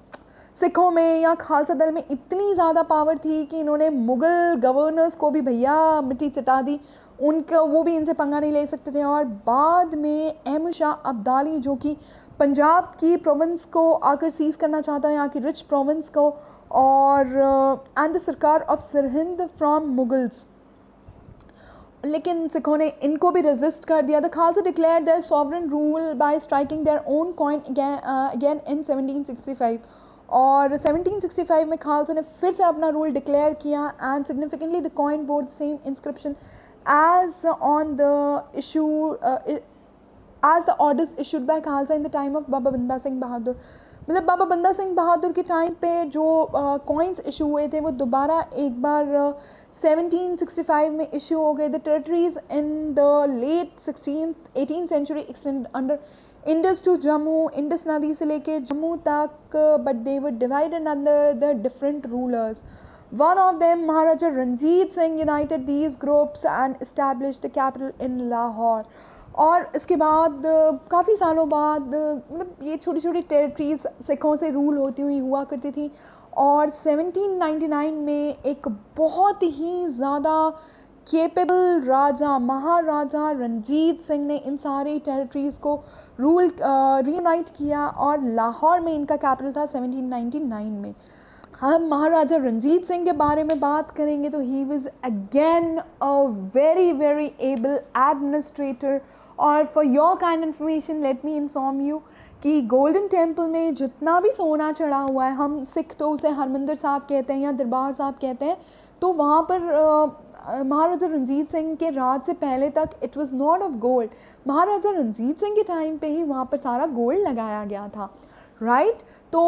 सिखों में या खालसा दल में इतनी ज़्यादा power थी कि इन्होंने मुग़ल गवर्नर्स को भी भैया मिट्टी चटा दी, उनका वो भी इनसे पंगा नहीं ले सकते थे। और बाद में अहमद शाह अब्दाली, जो कि पंजाब की प्रोविंस को आकर सीज़ करना चाहता है, यहाँ की रिच प्रोविंस को, और एंड द सरकार ऑफ सरहिंद फ्रॉम मुगल्स, लेकिन सिखों ने इनको भी रेजिस्ट कर दिया। The Khalsa declared their sovereign rule by striking their own coin again in 1765। और 1765 में खालसा ने फिर से अपना रूल डिक्लेयर किया and significantly the coin bore the same inscription as on the issue as the orders issued by Khalsa in the time of बाबा बंदा सिंह बहादुर। मतलब बाबा बंदा सिंह बहादुर के time पे जो कॉइन्स इशू हुए थे वो दोबारा एक बार 1765 में इशू हो गए। The territories in the late 18th century extended under Indus to Jammu, Indus नदी से लेके जम्मू तक, but they were divided under the different rulers. One of them, Maharaja Ranjit Singh, united these groups and established the capital in Lahore. और इसके बाद काफ़ी सालों बाद मतलब ये छोटी छोटी टेरिटरीज सिखों से रूल होती हुई हुआ करती थी। और 1799 में एक बहुत ही ज़्यादा केपेबल राजा महाराजा रंजीत सिंह ने इन सारी टेरिटरीज़ को रीयूनाइट किया और लाहौर में इनका कैपिटल था 1799 में। हम महाराजा रंजीत सिंह के बारे में बात करेंगे तो he was again a very very able administrator. और for your kind information let me inform you कि गोल्डन टेम्पल में जितना भी सोना चढ़ा हुआ है, हम सिख तो उसे हरमंदिर साहब कहते हैं या दरबार साहब कहते हैं, तो वहाँ पर महाराजा रंजीत सिंह के राज से पहले तक it was not of gold. Maharaja Ranjit Singh के टाइम पे ही वहाँ पर सारा गोल्ड लगाया गया था, राइट। तो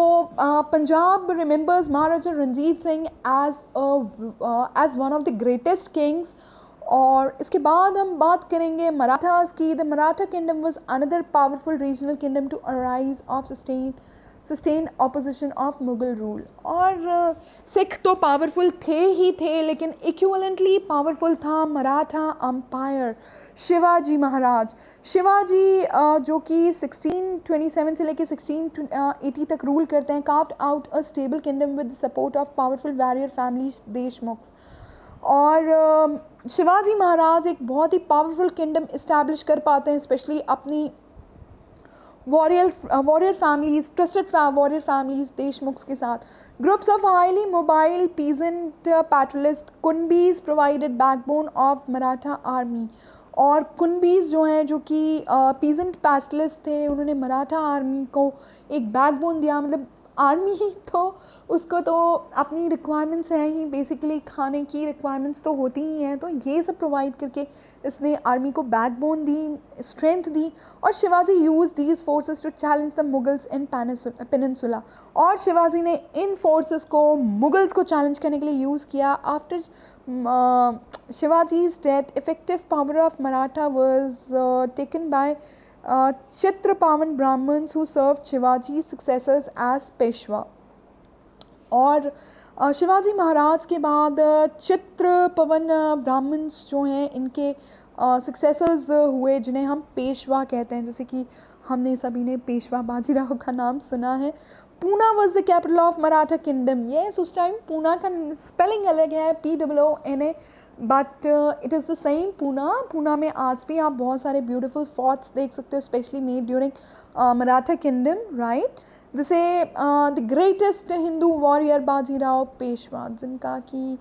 Punjab remembers Maharaja Ranjit Singh as one of the greatest kings. और इसके बाद हम बात करेंगे मराठास की। The Maratha kingdom was another powerful regional kingdom to arise of sustain opposition of Mughal rule. और सिख तो पावरफुल थे ही थे, लेकिन इक्विवेलेंटली पावरफुल था मराठा अम्पायर। शिवाजी महाराज, शिवाजी जो कि 1627 से लेकर 1680 तक रूल करते हैं, carved out a stable kingdom with support of powerful warrior family Deshmukhs. और शिवाजी महाराज एक बहुत ही पावरफुल किंगडम इस्टेब्लिश कर पाते हैं, स्पेशली अपनी warrior families, trusted warrior families Deshmukhs के साथ। Groups of highly mobile peasant pastoralist Kunbis provided backbone of Maratha army. और कुनबीज जो हैं, जो कि पीजेंट पैट्रोलिस्ट थे, उन्होंने मराठा आर्मी को एक बैकबोन दिया, मतलब आर्मी तो उसको तो अपनी रिक्वायरमेंट्स हैं ही, बेसिकली खाने की रिक्वायरमेंट्स तो होती ही हैं, तो ये सब प्रोवाइड करके इसने आर्मी को बैकबोन दी, स्ट्रेंथ दी। और Shivaji use these forces to challenge the Mughals in peninsula, और शिवाजी ने इन फोर्सेस को मुगल्स को चैलेंज करने के लिए यूज़ किया। After Shivaji's death, effective power of Maratha was taken by Chitrapavan Brahmins who served Shivaji's successors as Peshwa. और शिवाजी महाराज के बाद चित्रपवन ब्राह्मण्स जो हैं इनके सक्सेसर्स हुए, जिन्हें हम पेशवा कहते हैं, जैसे कि हमने सभी ने पेशवा बाजीराव का नाम सुना है। Poona was the capital of Maratha kingdom. Yes, उस टाइम पूना का स्पेलिंग अलग है, POONA, but it is the same Poona. Poona में आज भी आप बहुत सारे ब्यूटीफुल फोर्ट्स देख सकते हो, specially made during Maratha kingdom, right. जैसे the greatest Hindu warrior Bajirao Peshwa, जिनका कि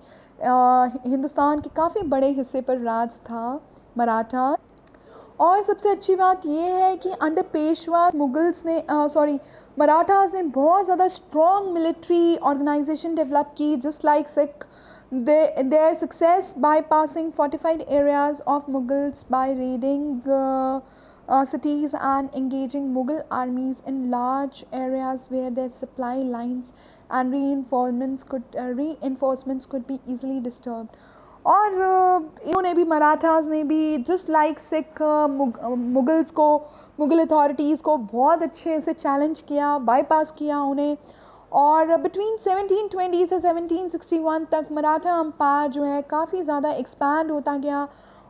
हिंदुस्तान के काफ़ी बड़े हिस्से पर राज था मराठा। और सबसे अच्छी बात ये है कि अंडर पेशवा मुगल्स ने मराठास ने बहुत ज़्यादा स्ट्रॉन्ग मिलिट्री ऑर्गेनाइजेशन डेवलप की, just like Sikh. their success bypassing fortified areas of Mughals by raiding cities and engaging Mughal armies in large areas where their supply lines and reinforcements could be easily disturbed. और इन्होंने भी, मराठास ने भी, just like Sikh, Mughals को, Mughal authorities को बहुत अच्छे से चैलेंज किया, बाईपास किया उन्हें। और बिटवीन 1720 से 1761 तक मराठा अम्पायर जो है काफ़ी ज़्यादा एक्सपैंड होता गया,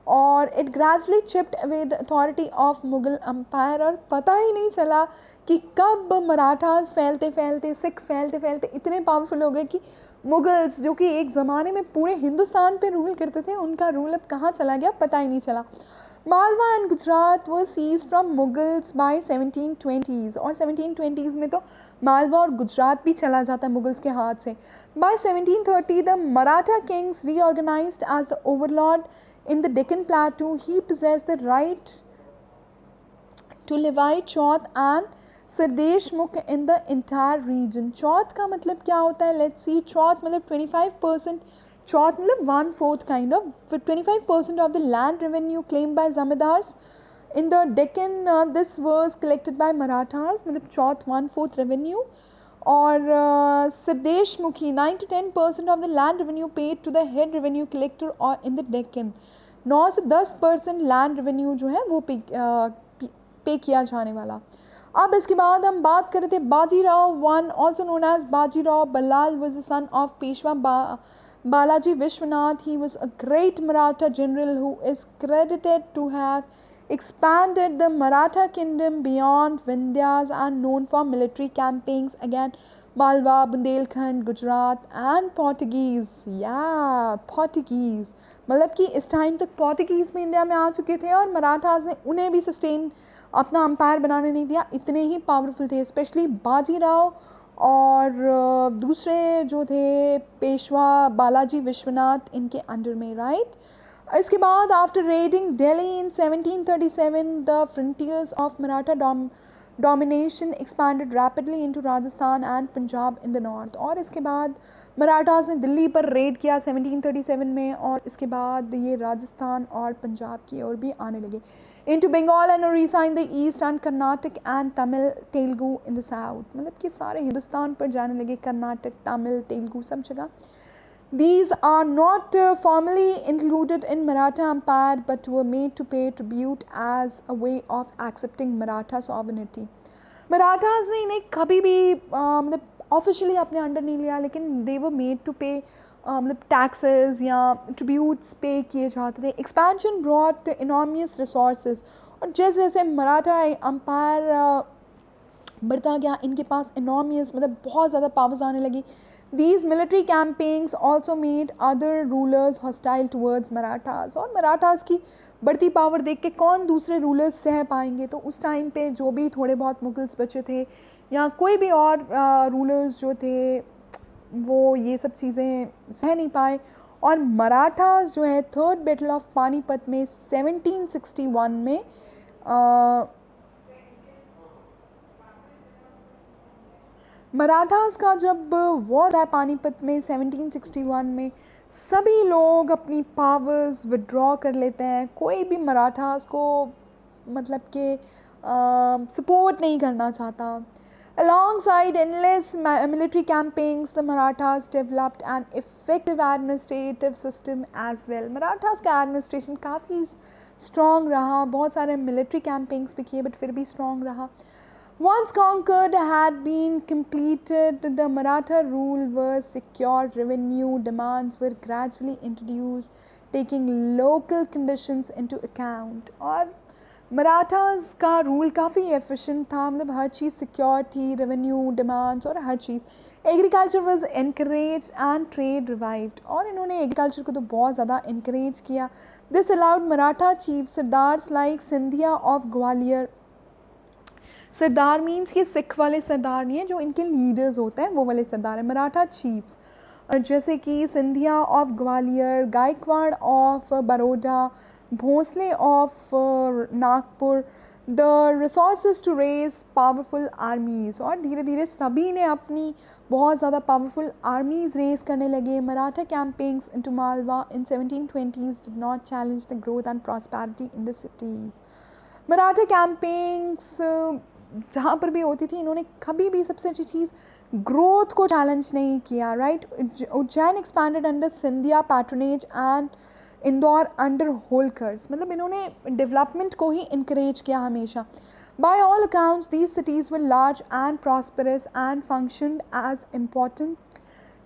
और it gradually chipped away the authority of Mughal empire. और पता ही नहीं चला कि कब मराठास फैलते फैलते, सिख फैलते फैलते इतने पावरफुल हो गए कि मुगल्स, जो कि एक ज़माने में पूरे हिंदुस्तान पे रूल करते थे, उनका रूल अब कहाँ चला गया पता ही नहीं चला। Malwa and Gujarat were seized from Mughals by 1720s, और 1720s में तो मालवा और गुजरात भी चला जाता है मुगल्स के हाथ से। By 1730 the Maratha kings reorganised as the overlord in the Deccan Plateau. He possessed the right to levy Chauth and Sardesh Mukh in the entire region. Chauth का मतलब क्या होता है? Let's see. Chauth मतलब 25%. Chauth मतलब 1/4 kind of 25% of the land revenue claimed by zamindars in the Deccan. This was collected by Marathas. मतलब Chauth 1/4 revenue. और Sardesh Mukhi 9 to 10% of the land revenue paid to the head revenue collector or in the Deccan. 9 से 10% land revenue जो है वो पे किया जाने वाला। अब इसके बाद हम बात कर रहे थे Bajirao one, also known as Bajirao Ballal, was the son of Peshwa Balaji Vishwanath. He was a great Maratha general who is credited to have expanded the Maratha kingdom beyond Vindhyas and known for military campaigns against Malwa, Bundelkhand, Gujarat and Portuguese. Yeah, Portuguese. मतलब कि इस time तक Portuguese भी India में आ चुके थे, और मराठास ने उन्हें भी सस्टेन अपना अम्पायर बनाने नहीं दिया, इतने ही पावरफुल थे। स्पेशली बाजीराव और दूसरे जो थे पेशवा बालाजी विश्वनाथ, इनके अंडर में, राइट। इसके बाद after raiding Delhi in 1737 the frontiers of Maratha domination expanded rapidly into Rajasthan and Punjab in the north. और इसके बाद मराठास ने दिल्ली पर रेड किया 1737 में, और इसके बाद ये राजस्थान और पंजाब की ओर भी आने लगे। Into Bengal and Orissa in the east and Karnataka and Tamil Telugu in the south. मतलब कि सारे हिंदुस्तान पर जाने लगे, कर्नाटक, तमिल, तेलुगु सब जगह। These are not formally included in Maratha Empire but were made to pay tribute as a way of accepting Maratha sovereignty. Marathas ने इन्हें कभी भी मतलब ऑफिशियली अपने अंडर नहीं लिया, लेकिन they were made to pay मतलब टैक्सेस या ट्रिब्यूट्स पे किए जाते थे। एक्सपेंशन ब्रॉट enormous resources, और जैसे जैसे मराठा अम्पायर बढ़ता गया, इनके पास enormous मतलब बहुत ज़्यादा पावर्स आने लगी। These military campaigns also made other rulers hostile towards Marathas, और मराठास की बढ़ती पावर देख के कौन दूसरे रूलर्स सह पाएंगे। तो उस टाइम पे जो भी थोड़े बहुत मुगल्स बचे थे या कोई भी और रूलर्स जो थे, वो ये सब चीज़ें सह नहीं पाए, और मराठास जो है थर्ड बैटल ऑफ पानीपत में 1761 में मराठास का जब वॉर है पानीपत में 1761 में, सभी लोग अपनी पावर्स विड्रॉ कर लेते हैं, कोई भी मराठास को मतलब कि सपोर्ट नहीं करना चाहता. Alongside endless military campaigns, the Marathas developed an effective administrative system as well. Marathas का administration काफ़ी strong रहा, बहुत सारे military campaigns भी किए, but फिर भी strong रहा. Once conquered had been completed, the Maratha rule was secure. Revenue demands were gradually introduced, taking local conditions into account. और मराठास का रूल काफ़ी एफिशिएंट था, मतलब हर चीज़ सिक्योर थी, रेवेन्यू डिमांड्स और हर चीज़. Agriculture was encourage and trade revived, और इन्होंने एग्रीकल्चर को तो बहुत ज़्यादा इनक्रेज किया. This allowed Maratha chief sardars like Scindia of Gwalior. Sardar means ये सिख वाले सरदार नहीं है, जो इनके लीडर्स होते हैं वो वाले सरदार हैं, मराठा चीफ्स, जैसे कि Scindia of Gwalior, Gaekwad of Baroda, Bhonsle of Nagpur, the resources to raise powerful armies. और धीरे धीरे सभी ने अपनी बहुत ज़्यादा पावरफुल आर्मीज़ रेज करने लगे. Maratha campaigns into Malwa in 1720s did not challenge the growth and prosperity in the cities. Maratha campaigns जहाँ पर भी होती थी, इन्होंने कभी भी, सबसे अच्छी चीज़, ग्रोथ को चैलेंज नहीं किया. Right. Ujjain expanded under Scindia patronage and Indore under Holkars, मतलब इन्होंने डेवलपमेंट को ही इनक्रेज किया हमेशा. By all accounts these cities were large and prosperous and functioned as important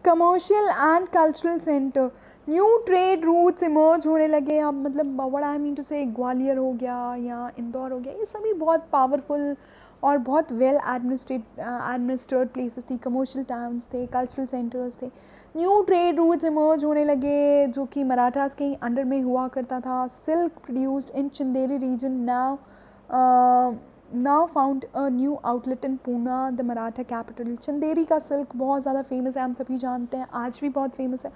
commercial and cultural centre. New trade routes emerge होने लगे. अब मतलब व्हाट आई मीन टू से, ग्वालियर हो गया या इंदौर हो गया, ये सभी बहुत पावरफुल और बहुत वेल एडमिनिस्ट्रेड प्लेसेस थी, कमर्शियल टाउन्स थे, कल्चरल सेंटर्स थे. न्यू ट्रेड रूट्स इमर्ज होने लगे जो कि मराठास के अंडर में हुआ करता था. Silk produced in Chanderi region now found a new outlet in Poona, the Maratha capital. Chanderi का सिल्क बहुत ज़्यादा फेमस है, हम सभी जानते हैं, आज भी बहुत फेमस है.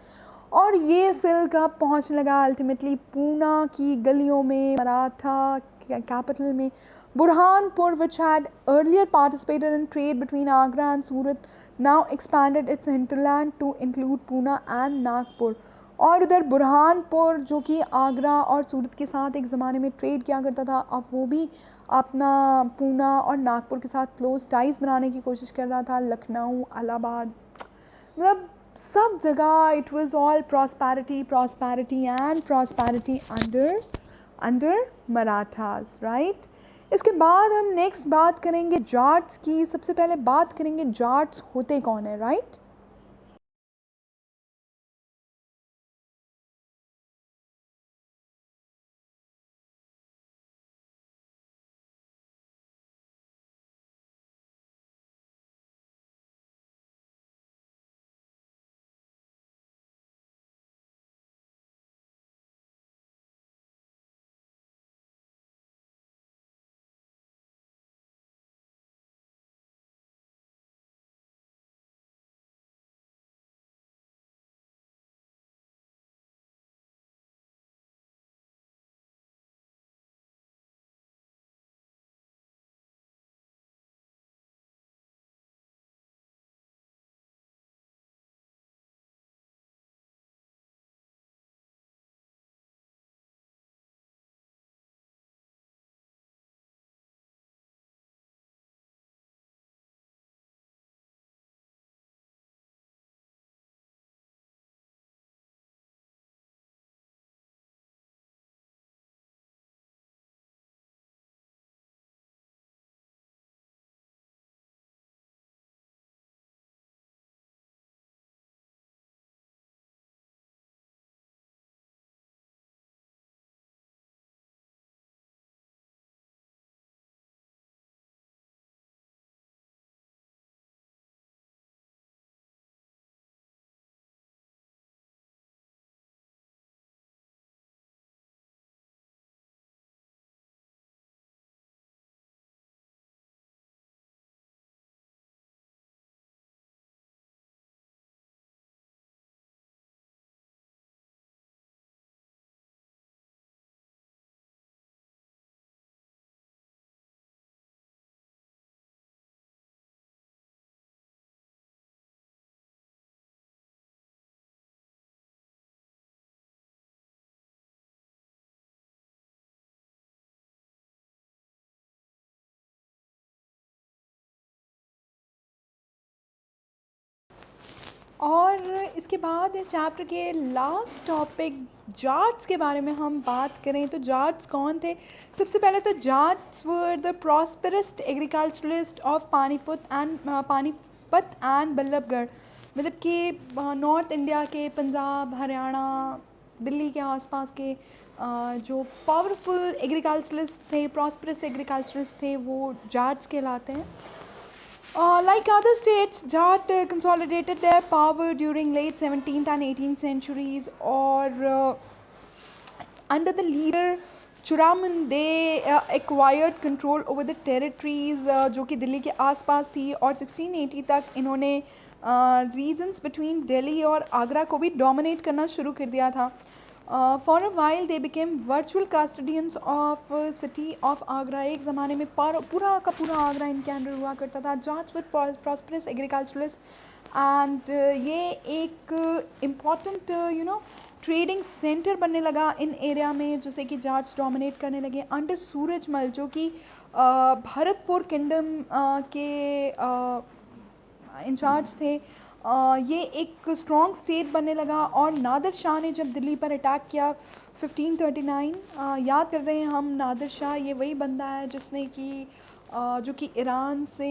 और ये सिल्क अब पहुंचने लगा अल्टीमेटली पूना की गलियों में, मराठा कैपिटल में. Burhanpur, which had earlier participated in trade between Agra and Surat, now expanded its hinterland to include Pune and Nagpur. और उधर बुरहानपुर जो कि आगरा और सूरत के साथ एक ज़माने में ट्रेड किया करता था, अब वो भी अपना पूना और नागपुर के साथ क्लोज टाइज बनाने की कोशिश कर रहा था. लखनऊ, इलाहाबाद, मतलब सब जगह it was all prosperity, prosperity and prosperity under Marathas. Right. इसके बाद हम नेक्स्ट बात करेंगे जाट्स की. सबसे पहले बात करेंगे जाट्स होते कौन है. राइट. और इसके बाद इस चैप्टर के लास्ट टॉपिक जाट्स के बारे में हम बात करें तो जाट्स कौन थे। सबसे पहले तो Jats were the prosperest agriculturalist of Panipat and Ballabhgarh, मतलब कि नॉर्थ इंडिया के पंजाब, हरियाणा, दिल्ली के आसपास के जो पावरफुल एग्रीकल्चरलिस्ट थे, प्रॉस्पेरस एग्रीकल्चरलिस्ट थे, वो जाट्स कहलाते हैं। Like other states, Jat consolidated their power during late 17th and 18th centuries, or under the leader Churaman, they acquired control over the territories जो कि दिल्ली के आसपास थी, और 1680 तक इन्होंने regions between दिल्ली और आगरा को भी dominate करना शुरू कर दिया था। For a while they became virtual custodians of city of Agra। एक ज़माने में पूरा का पूरा आगरा इनके अंडर हुआ करता था। Jats were prosperous agriculturalists and ये एक इम्पॉर्टेंट ट्रेडिंग सेंटर बनने लगा इन एरिया में, जैसे कि जाट्स डोमिनेट करने लगे अंडर सूरजमल, जो कि भरतपुर किंगडम के इंचार्ज थे। ये एक स्ट्रॉन्ग स्टेट बनने लगा, और नादिर शाह ने जब दिल्ली पर अटैक किया 1539, याद कर रहे हैं हम नादिर शाह, ये वही बंदा है जिसने कि जो कि ईरान से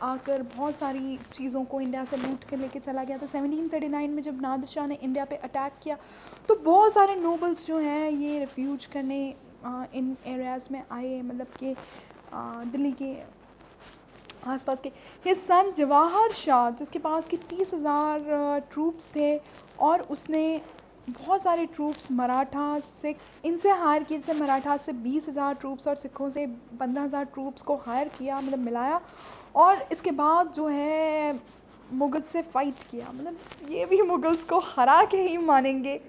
आकर बहुत सारी चीज़ों को इंडिया से लूट कर लेके चला गया था। 1739 में जब नादिर शाह ने इंडिया पे अटैक किया तो बहुत सारे नोबल्स जो हैं ये रिफ्यूज करने इन एरियाज़ में आए, मतलब कि दिल्ली के आसपास के। हिज सन जवाहर शाह, जिसके पास कि 30,000 ट्रूप्स थे, और उसने बहुत सारे ट्रूप्स मराठा सिख इनसे हायर किए, जैसे मराठा से 20,000 ट्रूप्स और सिखों से 15,000 ट्रूप्स को हायर किया, मतलब मिलाया, और इसके बाद जो है मुग़ल से फ़ाइट किया। मतलब ये भी मुग़ल्स को हरा के ही मानेंगे।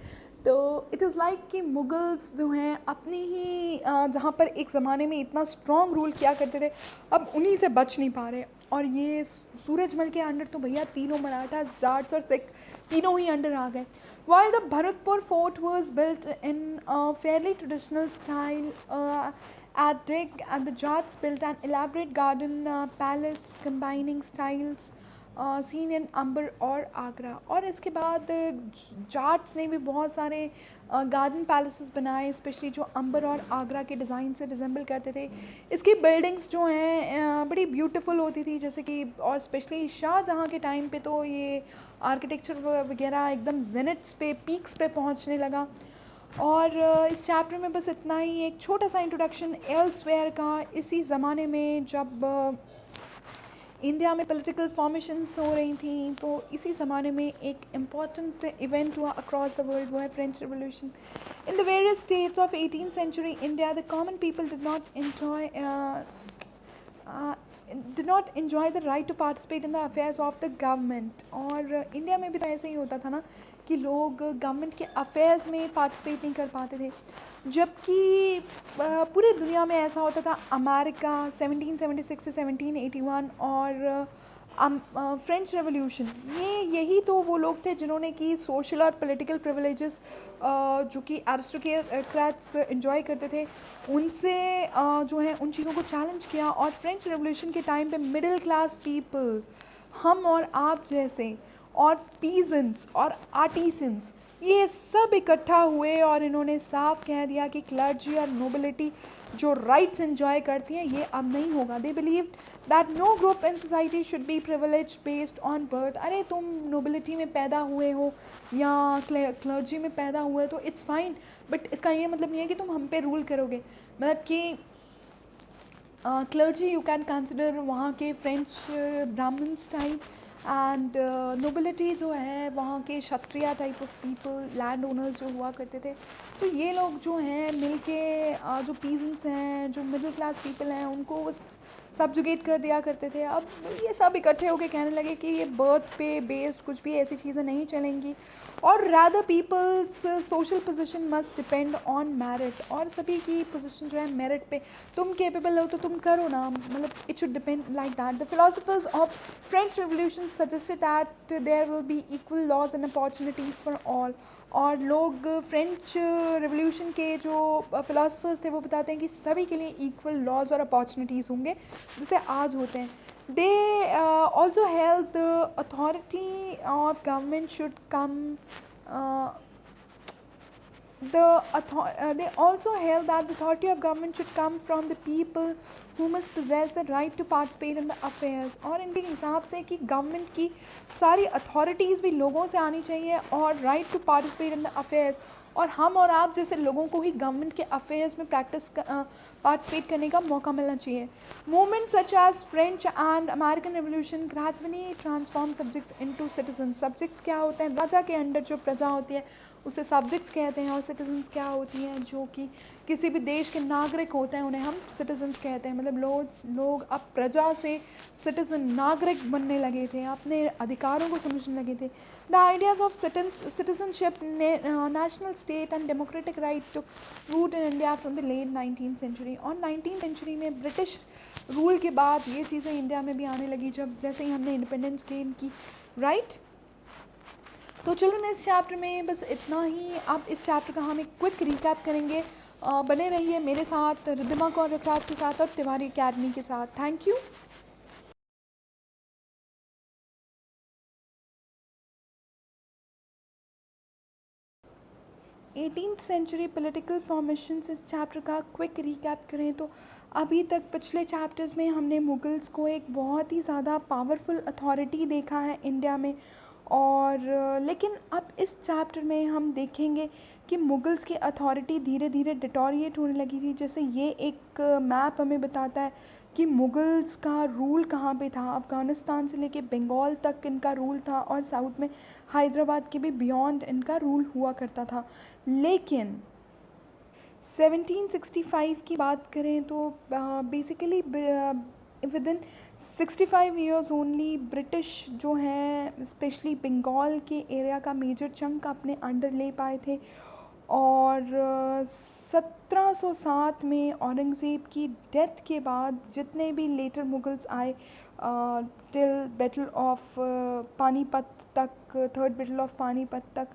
तो इट इज़ लाइक कि मुग़ल्स जो हैं अपनी ही जहाँ पर एक ज़माने में इतना स्ट्रॉन्ग रूल किया करते थे, अब उन्हीं से बच नहीं पा रहे। और ये सूरजमल के अंडर तो भैया तीनों मराठा, जाट्स और सिख तीनों ही अंडर आ गए। While the Bharatpur fort was built in a fairly traditional style at Dig, and the Jats built an elaborate garden palace combining styles seen in Amber और आगरा। और इसके बाद जाट्स ने भी बहुत सारे गार्डन पैलेसेस बनाए, स्पेशली जो अंबर और आगरा के डिज़ाइन से रिजेंबल करते थे। इसकी बिल्डिंग्स जो हैं बड़ी ब्यूटीफुल होती थी, जैसे कि, और स्पेशली शाहजहाँ के टाइम पे तो ये आर्किटेक्चर वगैरह एकदम जेनेट्स पे, पीक्स पे पहुंचने लगा। और इस चैप्टर में बस इतना ही, एक छोटा सा इंट्रोडक्शन एल्सवेयर का। इसी ज़माने में जब इंडिया में पॉलिटिकल फॉर्मेशंस हो रही थी, तो इसी ज़माने में एक इम्पॉर्टेंट इवेंट हुआ अक्रॉस द वर्ल्ड, वो है French revolution. In the various states of 18th century India, the common people did not enjoy the right to participate in the affairs of the government। और India में भी तो ऐसे ही होता था ना कि लोग गवर्नमेंट के अफेयर्स में पार्टिसिपेट नहीं कर पाते थे, जबकि पूरे दुनिया में ऐसा होता था। अमेरिका 1776 से 1781 और फ्रेंच रेवोल्यूशन, यही तो वो लोग थे जिन्होंने कि सोशल और पॉलिटिकल प्रिविलेजेस जो कि एरिस्टोक्रेट्स एंजॉय करते थे, उनसे जो है उन चीज़ों को चैलेंज किया। और फ्रेंच रेवोल्यूशन के टाइम पे मिडिल क्लास पीपल, हम और आप जैसे, और पीजेंट्स और आर्टिसंस, ये सब इकट्ठा हुए और इन्होंने साफ कह दिया कि क्लर्जी और नोबिलिटी जो राइट्स एंजॉय करती हैं ये अब नहीं होगा। They believe that no group in society should be privilege based on birth. अरे तुम नोबिलिटी में पैदा हुए हो या क्लर्जी में पैदा हुए तो इट्स फाइन, बट इसका ये मतलब नहीं है कि तुम हम पे रूल करोगे। मतलब कि क्लर्जी यू कैन कंसिडर वहाँ के फ्रेंच ब्राह्मण टाइप, एंड नोबिलिटी जो है वहाँ के Kshatriya type of people, land owners जो हुआ करते थे। तो ये लोग जो हैं मिलके जो पीजेंट्स हैं, जो मिडिल क्लास पीपल हैं, उनको सब्जुगेट कर दिया करते थे। अब ये सब इकट्ठे होकर कहने लगे कि ये बर्थ पे बेस्ड कुछ भी ऐसी चीज़ें नहीं चलेंगी, और rather people's social position must depend on merit. और सभी की पोजीशन जो है मेरिट पे, तुम केपेबल हो तो तुम करो ना, मतलब it should depend like that. The philosophers of French revolution suggested that there will be equal laws and opportunities for all. और लोग फ्रेंच रिवोल्यूशन के जो फिलासफर्स थे वो बताते हैं कि सभी के लिए इक्वल लॉज और अपॉर्चुनिटीज़ होंगे जैसे आज होते हैं. They also held the authority of government should come they also held that the authority of government should come from the people who must possess the right to participate in the affairs. और इनके हिसाब से कि government की सारी authorities भी लोगों से आनी चाहिए और right to participate in the affairs, और हम और आप जैसे लोगों को ही गवर्नमेंट के अफेयर्स में पार्टिसिपेट करने का मौका मिलना चाहिए. Movement such as French and American revolution gradually transform subjects into citizen. Subjects क्या होते हैं? राजा के अंडर जो प्रजा होती है उसे सब्जेक्ट्स कहते हैं, और सिटीजन्स क्या होती हैं? जो कि किसी भी देश के नागरिक होते हैं उन्हें हम सिटीजन्स कहते हैं. मतलब लोग अब प्रजा से सिटीजन नागरिक बनने लगे थे, अपने अधिकारों को समझने लगे थे. The ideas of citizenship, national state and democratic right took root in India from the late 19th century. और 19th सेंचुरी में ब्रिटिश रूल के बाद ये चीज़ें इंडिया में भी आने लगी, जब जैसे ही हमने इंडिपेंडेंस गेन की, राइट. तो चलो इस चैप्टर में बस इतना ही. अब इस चैप्टर का हम एक क्विक रिकैप करेंगे. बने रहिए मेरे साथ, रिद्धिमा कौर रखराज के साथ और तिवारी अकेडमी के साथ. Thank you. Eighteenth century political formations, इस चैप्टर का क्विक रिकैप करें तो अभी तक पिछले चैप्टर्स में हमने मुगल्स को एक बहुत ही ज़्यादा पावरफुल अथॉरिटी देखा है इंडिया में, और लेकिन अब इस चैप्टर में हम देखेंगे कि मुगल्स की अथॉरिटी धीरे धीरे डिटोरिएट होने लगी थी. जैसे ये एक मैप हमें बताता है कि मुगल्स का रूल कहाँ पे था. अफ़गानिस्तान से लेके बंगाल तक इनका रूल था, और साउथ में हैदराबाद के भी बियॉन्ड इनका रूल हुआ करता था. लेकिन 1765 की बात करें तो basically within 65 years only British जो हैं स्पेशली बंगाल के एरिया का मेजर चंक अपने अंडर ले पाए थे. और 1707 में औरंगज़ेब की डेथ के बाद जितने भी लेटर मुगल्स आए टिल बैटल ऑफ पानीपत तक, थर्ड बैटल ऑफ पानीपत तक,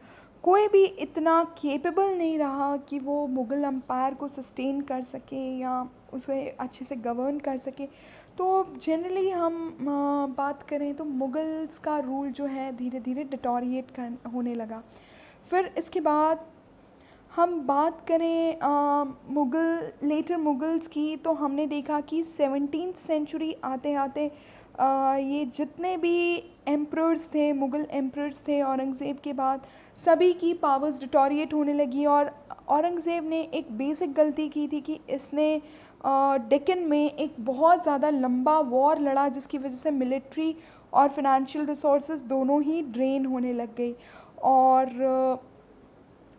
कोई भी इतना केपेबल नहीं रहा कि वो मुग़ल एम्पायर को सस्टेन कर सके या उसे अच्छे से गवर्न कर सके. तो जनरली हम बात करें तो मुग़ल्स का रूल जो है धीरे धीरे डिटोरिएट होने लगा. फिर इसके बाद हम बात करें लेटर मुगल्स की, तो हमने देखा कि 17th सेंचुरी आते आते ये जितने भी एम्परर्स थे, मुग़ल एम्परर्स थे औरंगज़ेब के बाद, सभी की पावर्स डिटोरिएट होने लगी. और औरंगज़ेब ने एक बेसिक गलती की थी कि इसने डेक्कन में एक बहुत ज़्यादा लंबा वॉर लड़ा, जिसकी वजह से मिलिट्री और फिनेंशियल रिसोर्सेज दोनों ही ड्रेन होने लग गई. और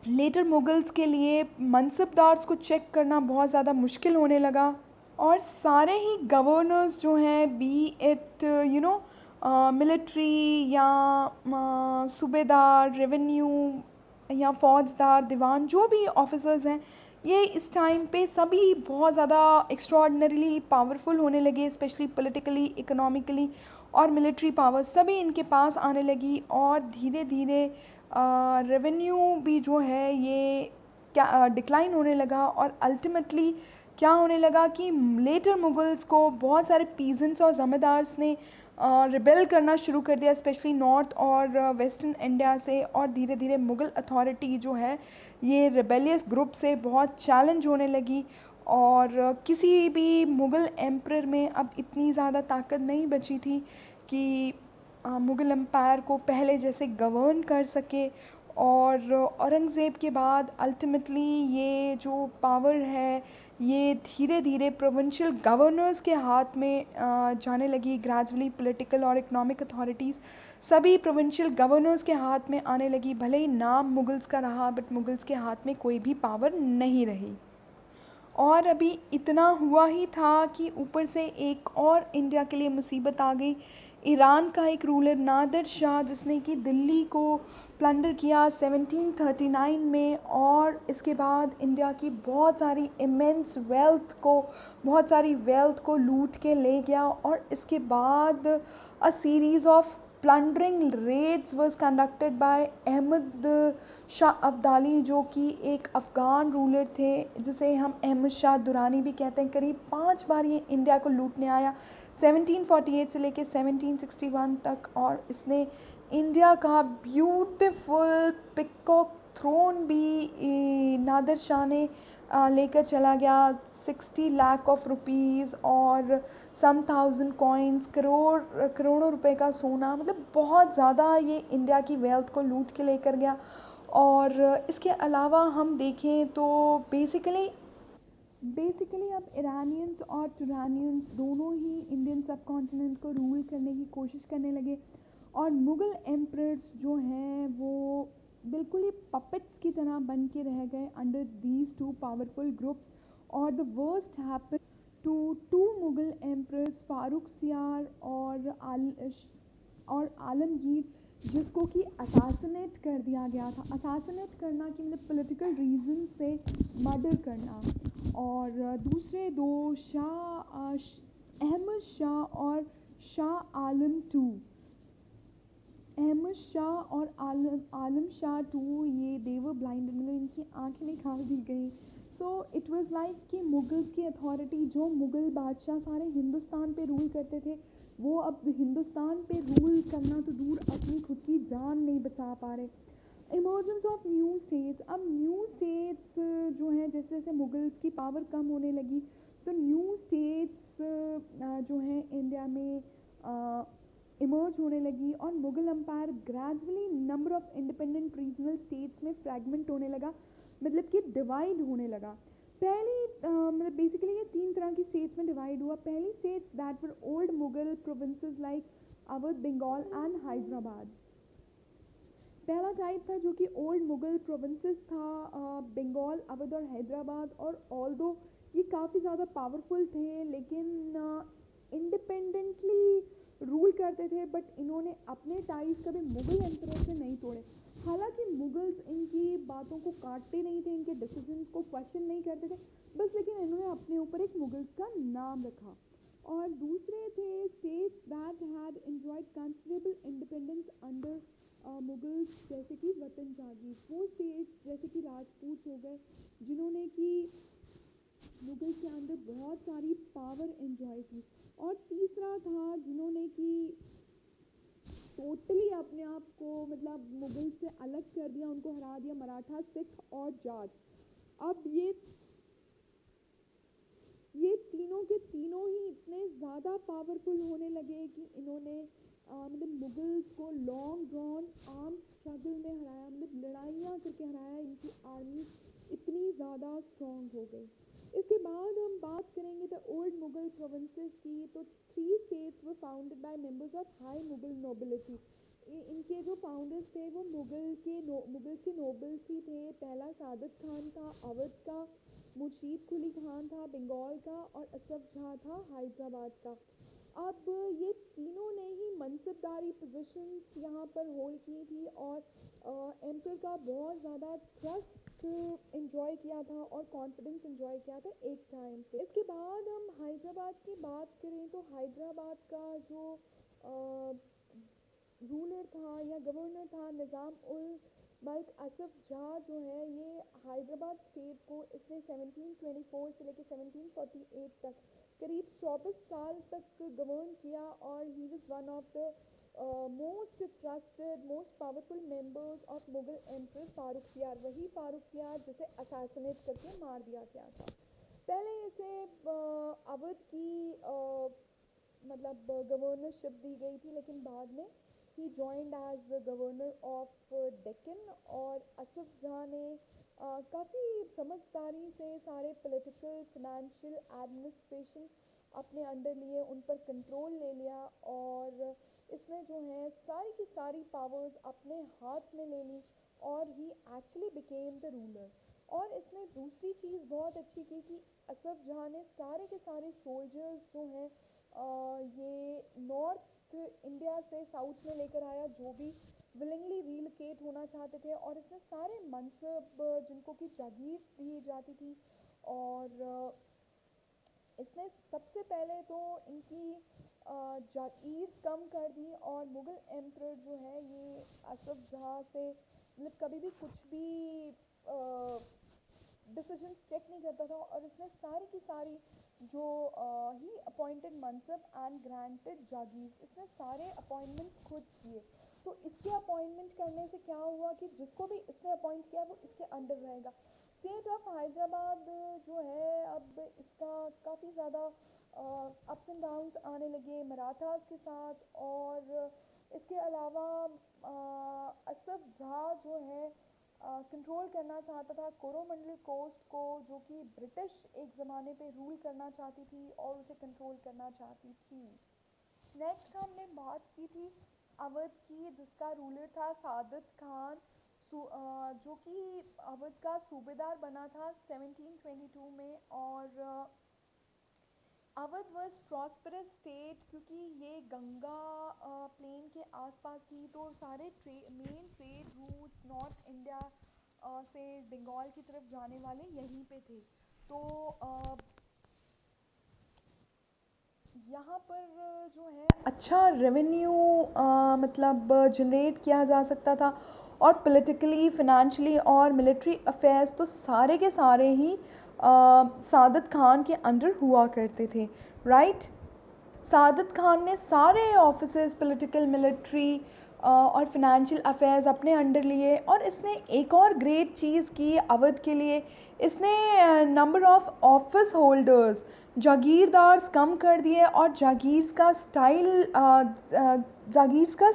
लेटर मुगल्स के लिए मनसबदार्स को चेक करना बहुत ज़्यादा मुश्किल होने लगा, और सारे ही गवर्नर्स जो हैं, बी इट मिलिट्री या सूबेदार, रेवेन्यू या फौजदार, दीवान, जो भी ऑफिसर्स हैं, ये इस टाइम पे सभी बहुत ज़्यादा एक्स्ट्रॉर्डनरीली पावरफुल होने लगे, स्पेशली पॉलिटिकली, इकोनॉमिकली, और मिलिट्री पावर सभी इनके पास आने लगी. और धीरे धीरे रेवेन्यू भी जो है ये क्या डिक्लाइन होने लगा. और अल्टीमेटली क्या होने लगा कि लेटर मुगल्स को बहुत सारे पीजेंट्स और ज़मींदार्स ने रिबेल करना शुरू कर दिया, स्पेशली नॉर्थ और वेस्टर्न इंडिया से. और धीरे धीरे मुग़ल अथॉरिटी जो है ये रिबेलियस ग्रुप से बहुत चैलेंज होने लगी, और किसी भी मुग़ल एम्परर में अब इतनी ज़्यादा ताकत नहीं बची थी कि मुग़ल एम्पायर को पहले जैसे गवर्न कर सके. और औरंगज़ेब के बाद अल्टीमेटली ये जो पावर है ये धीरे धीरे प्रोविंशियल गवर्नर्स के हाथ में जाने लगी. ग्रेजुअली पॉलिटिकल और इकोनॉमिक अथॉरिटीज़ सभी प्रोविंशियल गवर्नर्स के हाथ में आने लगी. भले ही नाम मुगल्स का रहा, बट मुगल्स के हाथ में कोई भी पावर नहीं रही. और अभी इतना हुआ ही था कि ऊपर से एक और इंडिया के लिए मुसीबत आ गई. ईरान का एक रूलर नादिर शाह, जिसने कि दिल्ली को प्लंडर किया 1739 में, और इसके बाद इंडिया की बहुत सारी वेल्थ को लूट के ले गया. और इसके बाद a series of plundering raids was conducted by Ahmad Shah Abdali, जो कि एक अफ़गान रूलर थे जिसे हम अहमद शाह दुरानी भी कहते हैं। करीब 5 बार ये इंडिया को लूटने आया 1748 से लेके 1761 तक, और इसने इंडिया का ब्यूटीफुल पिकॉक थ्रोन भी नादिर शाह ने लेकर चला गया। 60 लाख ऑफ रुपीज़ और सम थाउजेंड कॉइन्स, करोड़ों रुपए का सोना, मतलब बहुत ज़्यादा ये इंडिया की वेल्थ को लूट के लेकर गया। और इसके अलावा हम देखें तो बेसिकली अब ईरानियंस और तुरानियंस दोनों ही इंडियन सब कॉन्टिनेंट को रूल करने की कोशिश करने लगे, और मुग़ल एम्परर्स जो हैं वो बिल्कुल ही पपेट्स की तरह बन के रह गए under these two powerful groups. और the worst happen to two Mughal emperors, Farrukh Siyar और आलमगीर, जिसको कि असासिनेट कर दिया गया था। असासिनेट करना कि मतलब पॉलिटिकल रीज़न से मर्डर करना। और दूसरे दो अहमद शाह और शाह आलम टू, अहमद शाह और आलम शाह टू, ये देवर ब्लाइंड, मतलब इनकी आँखें निकाल दी गई। सो इट वाज लाइक कि मुग़ल्स की अथॉरिटी, जो मुग़ल बादशाह सारे हिंदुस्तान पे रूल करते थे, वो अब हिंदुस्तान पे रूल करना तो दूर, अपनी खुद की जान नहीं बचा पा रहे। Emergence of new states. अब न्यू स्टेट्स जो हैं, जैसे जैसे मुग़ल्स की पावर कम होने लगी, तो न्यू स्टेट्स जो हैं इंडिया में इमर्ज होने लगी, और Mughal empire gradually number of independent regional states में फ्रैगमेंट होने लगा, मतलब कि डिवाइड होने लगा। पहली मतलब बेसिकली ये 3 तरह की स्टेट्स में डिवाइड हुआ। पहली states that were old Mughal provinces like Awadh, Bengal and Hyderabad. पहला टाइप था जो कि ओल्ड मुग़ल प्रोविंसेस था, बंगाल, अवध और हैदराबाद। और ऑल्दो ये काफ़ी ज़्यादा पावरफुल थे, लेकिन इंडिपेंडेंटली रूल करते थे, बट इन्होंने अपने टाइज कभी मुग़ल एम्परर से नहीं तोड़े। हालांकि मुग़ल्स इनकी बातों को काटते नहीं थे, इनके डिसीजंस को क्वेश्चन नहीं करते थे बस, लेकिन इन्होंने अपने ऊपर एक मुग़ल्स का नाम रखा। और दूसरे थे states that had enjoyed considerable independence under Mughals, जैसे कि वतन जागीर। वो स्टेट्स जैसे कि राजपूत हो गए, जिन्होंने कि मुग़ल के अंदर बहुत सारी पावर एंजॉय की। और तीसरा था जिन्होंने कि टोटली अपने आप को मतलब मुग़ल से अलग कर दिया, उनको हरा दिया, मराठा, सिख और जाट। अब ये तीनों के तीनों ही इतने ज़्यादा पावरफुल होने लगे कि इन्होंने मतलब मुग़ल्स को लॉन्ग ड्रॉन आर्म स्ट्रगल में हराया, मतलब लड़ाइयाँ करके हराया। इनकी आर्मी इतनी ज़्यादा स्ट्रॉन्ग हो गई। इसके बाद हम बात करेंगे द ओल्ड मुग़ल प्रोविंसेस की, तो 3 states were founded by members of high Mughal nobility. इनके जो फाउंडर्स थे वो मुग़ल्स के नोबल्स ही थे। पहला सादत खान था अवध का, मुर्शीद कुली खान था बंगाल का, और असफ जहाँ था हैदराबाद का। अब ये तीनों ने ही मनसबदारी पोजीशंस यहाँ पर होल्ड की थी, और एम्पर का बहुत ज़्यादा ट्रस्ट एंजॉय किया था और कॉन्फिडेंस एंजॉय किया था एक टाइम पे। इसके बाद हम हैदराबाद की बात करें तो हैदराबाद का जो रूलर था या गवर्नर था निज़ाम उल मल्क असफ जहाँ, जो है ये हैदराबाद स्टेट को इसने 1724 से लेकर 1748 तक करीब 24 साल तक गवर्न किया। और he was one of the most trusted most powerful members of Mughal emperor Farooq सियार, वही फारूक सियार जिसे असैसिनेट करके मार दिया गया था। पहले इसे अवध की मतलब गवर्नरशिप दी गई थी, लेकिन बाद में he joined as governor of Deccan. और असफ जहाँ ने काफ़ी समझदारी से सारे पॉलिटिकल, फाइनेंशियल, एडमिनिस्ट्रेशन अपने अंडर लिए, उन पर कंट्रोल ले लिया, और इसने जो है सारी की सारी पावर्स अपने हाथ में ले ली, और ही एक्चुअली बिकेम द रूलर। और इसने दूसरी चीज़ बहुत अच्छी की कि असफ जहाँ ने सारे के सारे सोल्जर्स जो हैं ये नॉर्थ इंडिया से साउथ में लेकर आया, जो भी विलिंगली रीलोकेट होना चाहते थे, और इसने सारे मनसब जिनको कि जागीर दी जाती थी, और इसने सबसे पहले तो इनकी जागीर्स कम कर दी और मुग़ल एम्परर जो है ये असफ जहाँ से मतलब कभी भी कुछ भी डिसीजंस चेक नहीं करता था और इसने सारी की सारी जो ही अपॉइंटेड मनसब एंड ग्रांटेड जागीर्स, इसने सारे अपॉइंटमेंट्स खुद किए। तो इसके अपॉइंटमेंट करने से क्या हुआ कि जिसको भी इसने अपॉइंट किया वो इसके अंडर रहेगा। स्टेट ऑफ हैदराबाद जो है अब इसका काफ़ी ज़्यादा अप्स एंड डाउन्स आने लगे मराठास के साथ। और इसके अलावा असफ जहाँ जो है कंट्रोल करना चाहता था कोरोमंडल कोस्ट को, जो कि ब्रिटिश एक ज़माने पे रूल करना चाहती थी और उसे कंट्रोल करना चाहती थी। नेक्स्ट हमने बात की थी अवध की, जिसका रूलर था सादत खान, जो कि अवध का सूबेदार बना था 1722 में। और अवध वॉज प्रॉस्परस स्टेट क्योंकि ये गंगा प्लेन के आसपास थी, तो सारे main trade routes north India से बंगाल की तरफ जाने वाले यहीं पे थे। तो यहाँ पर जो है अच्छा रेवेन्यू मतलब जनरेट किया जा सकता था। और पॉलिटिकली, फिनेंशियली और मिलिट्री अफेयर्स तो सारे के सारे ही सादत खान के अंडर हुआ करते थे, राइट। सादत खान ने सारे ऑफिसेस पॉलिटिकल, मिलिट्री और फिनेंशियल अफेयर्स अपने अंडर लिए। और इसने एक और ग्रेट चीज़ की अवध के लिए, इसने नंबर ऑफ़ ऑफिस होल्डर्स, जागीरदार्स कम कर दिए और जागीर्स का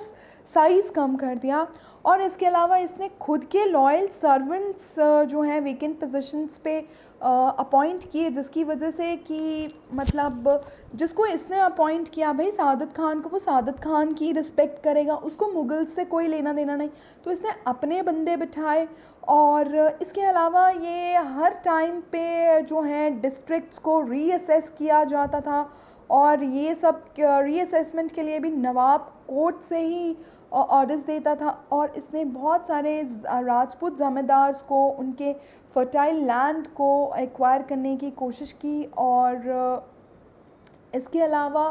साइज़ कम कर दिया। और इसके अलावा इसने खुद के लॉयल सर्वेंट्स जो हैं वेकेंट पोजीशंस पे अपॉइंट किए, जिसकी वजह से कि मतलब जिसको इसने अपॉइंट किया भाई सादत खान को, वो सादत खान की रिस्पेक्ट करेगा, उसको मुग़ल से कोई लेना देना नहीं, तो इसने अपने बंदे बिठाए। और इसके अलावा ये हर टाइम पे जो है डिस्ट्रिक्ट्स को रीअसेस किया जाता था और ये सब रीअसेसमेंट के लिए भी नवाब कोर्ट से ही ऑर्डर्स देता था। और इसने बहुत सारे राजपूत ज़मींदार्स को उनके फर्टाइल लैंड को एक्वायर करने की कोशिश की। और इसके अलावा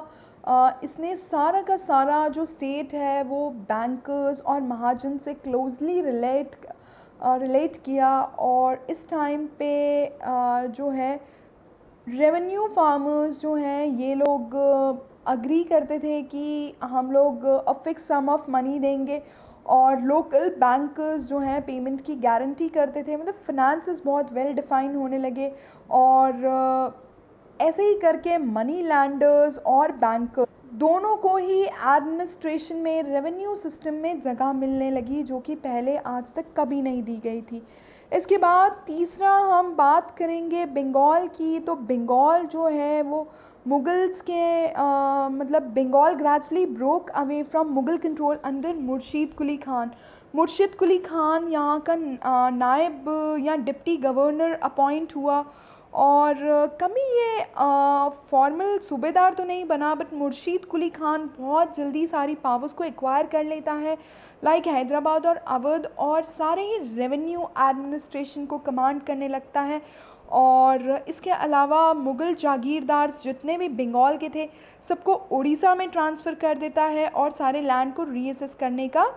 इसने सारा का सारा जो स्टेट है वो बैंकर्स और महाजन से क्लोजली रिलेट किया। और इस टाइम पे जो है रेवेन्यू फार्मर्स जो हैं ये लोग अग्री करते थे कि हम लोग a fix sum of money देंगे, और लोकल बैंकर्स जो हैं पेमेंट की गारंटी करते थे। मतलब फिनेंसेस बहुत वेल डिफाइन होने लगे। और ऐसे ही करके मनी लैंडर्स और बैंकर्स दोनों को ही एडमिनिस्ट्रेशन में, रेवेन्यू सिस्टम में जगह मिलने लगी, जो कि पहले आज तक कभी नहीं दी गई थी। इसके बाद तीसरा हम बात करेंगे बंगाल की। तो बंगाल जो है वो मुगल्स के मतलब Bengal gradually broke away from Mughal control under Murshid Quli Khan. Murshid Quli Khan यहाँ का नायब या डिप्टी गवर्नर अपॉइंट हुआ। और कभी ये फॉर्मल सूबेदार तो नहीं बना, बट मुर्शीद कुली खान बहुत जल्दी सारी पावर्स को एक्वायर कर लेता है, लाइक हैदराबाद और अवध, और सारे ही रेवेन्यू एडमिनिस्ट्रेशन को कमांड करने लगता है। और इसके अलावा मुग़ल जागीरदार जितने भी बंगाल के थे सबको उड़ीसा में ट्रांसफ़र कर देता है और सारे लैंड को रीअसेस करने का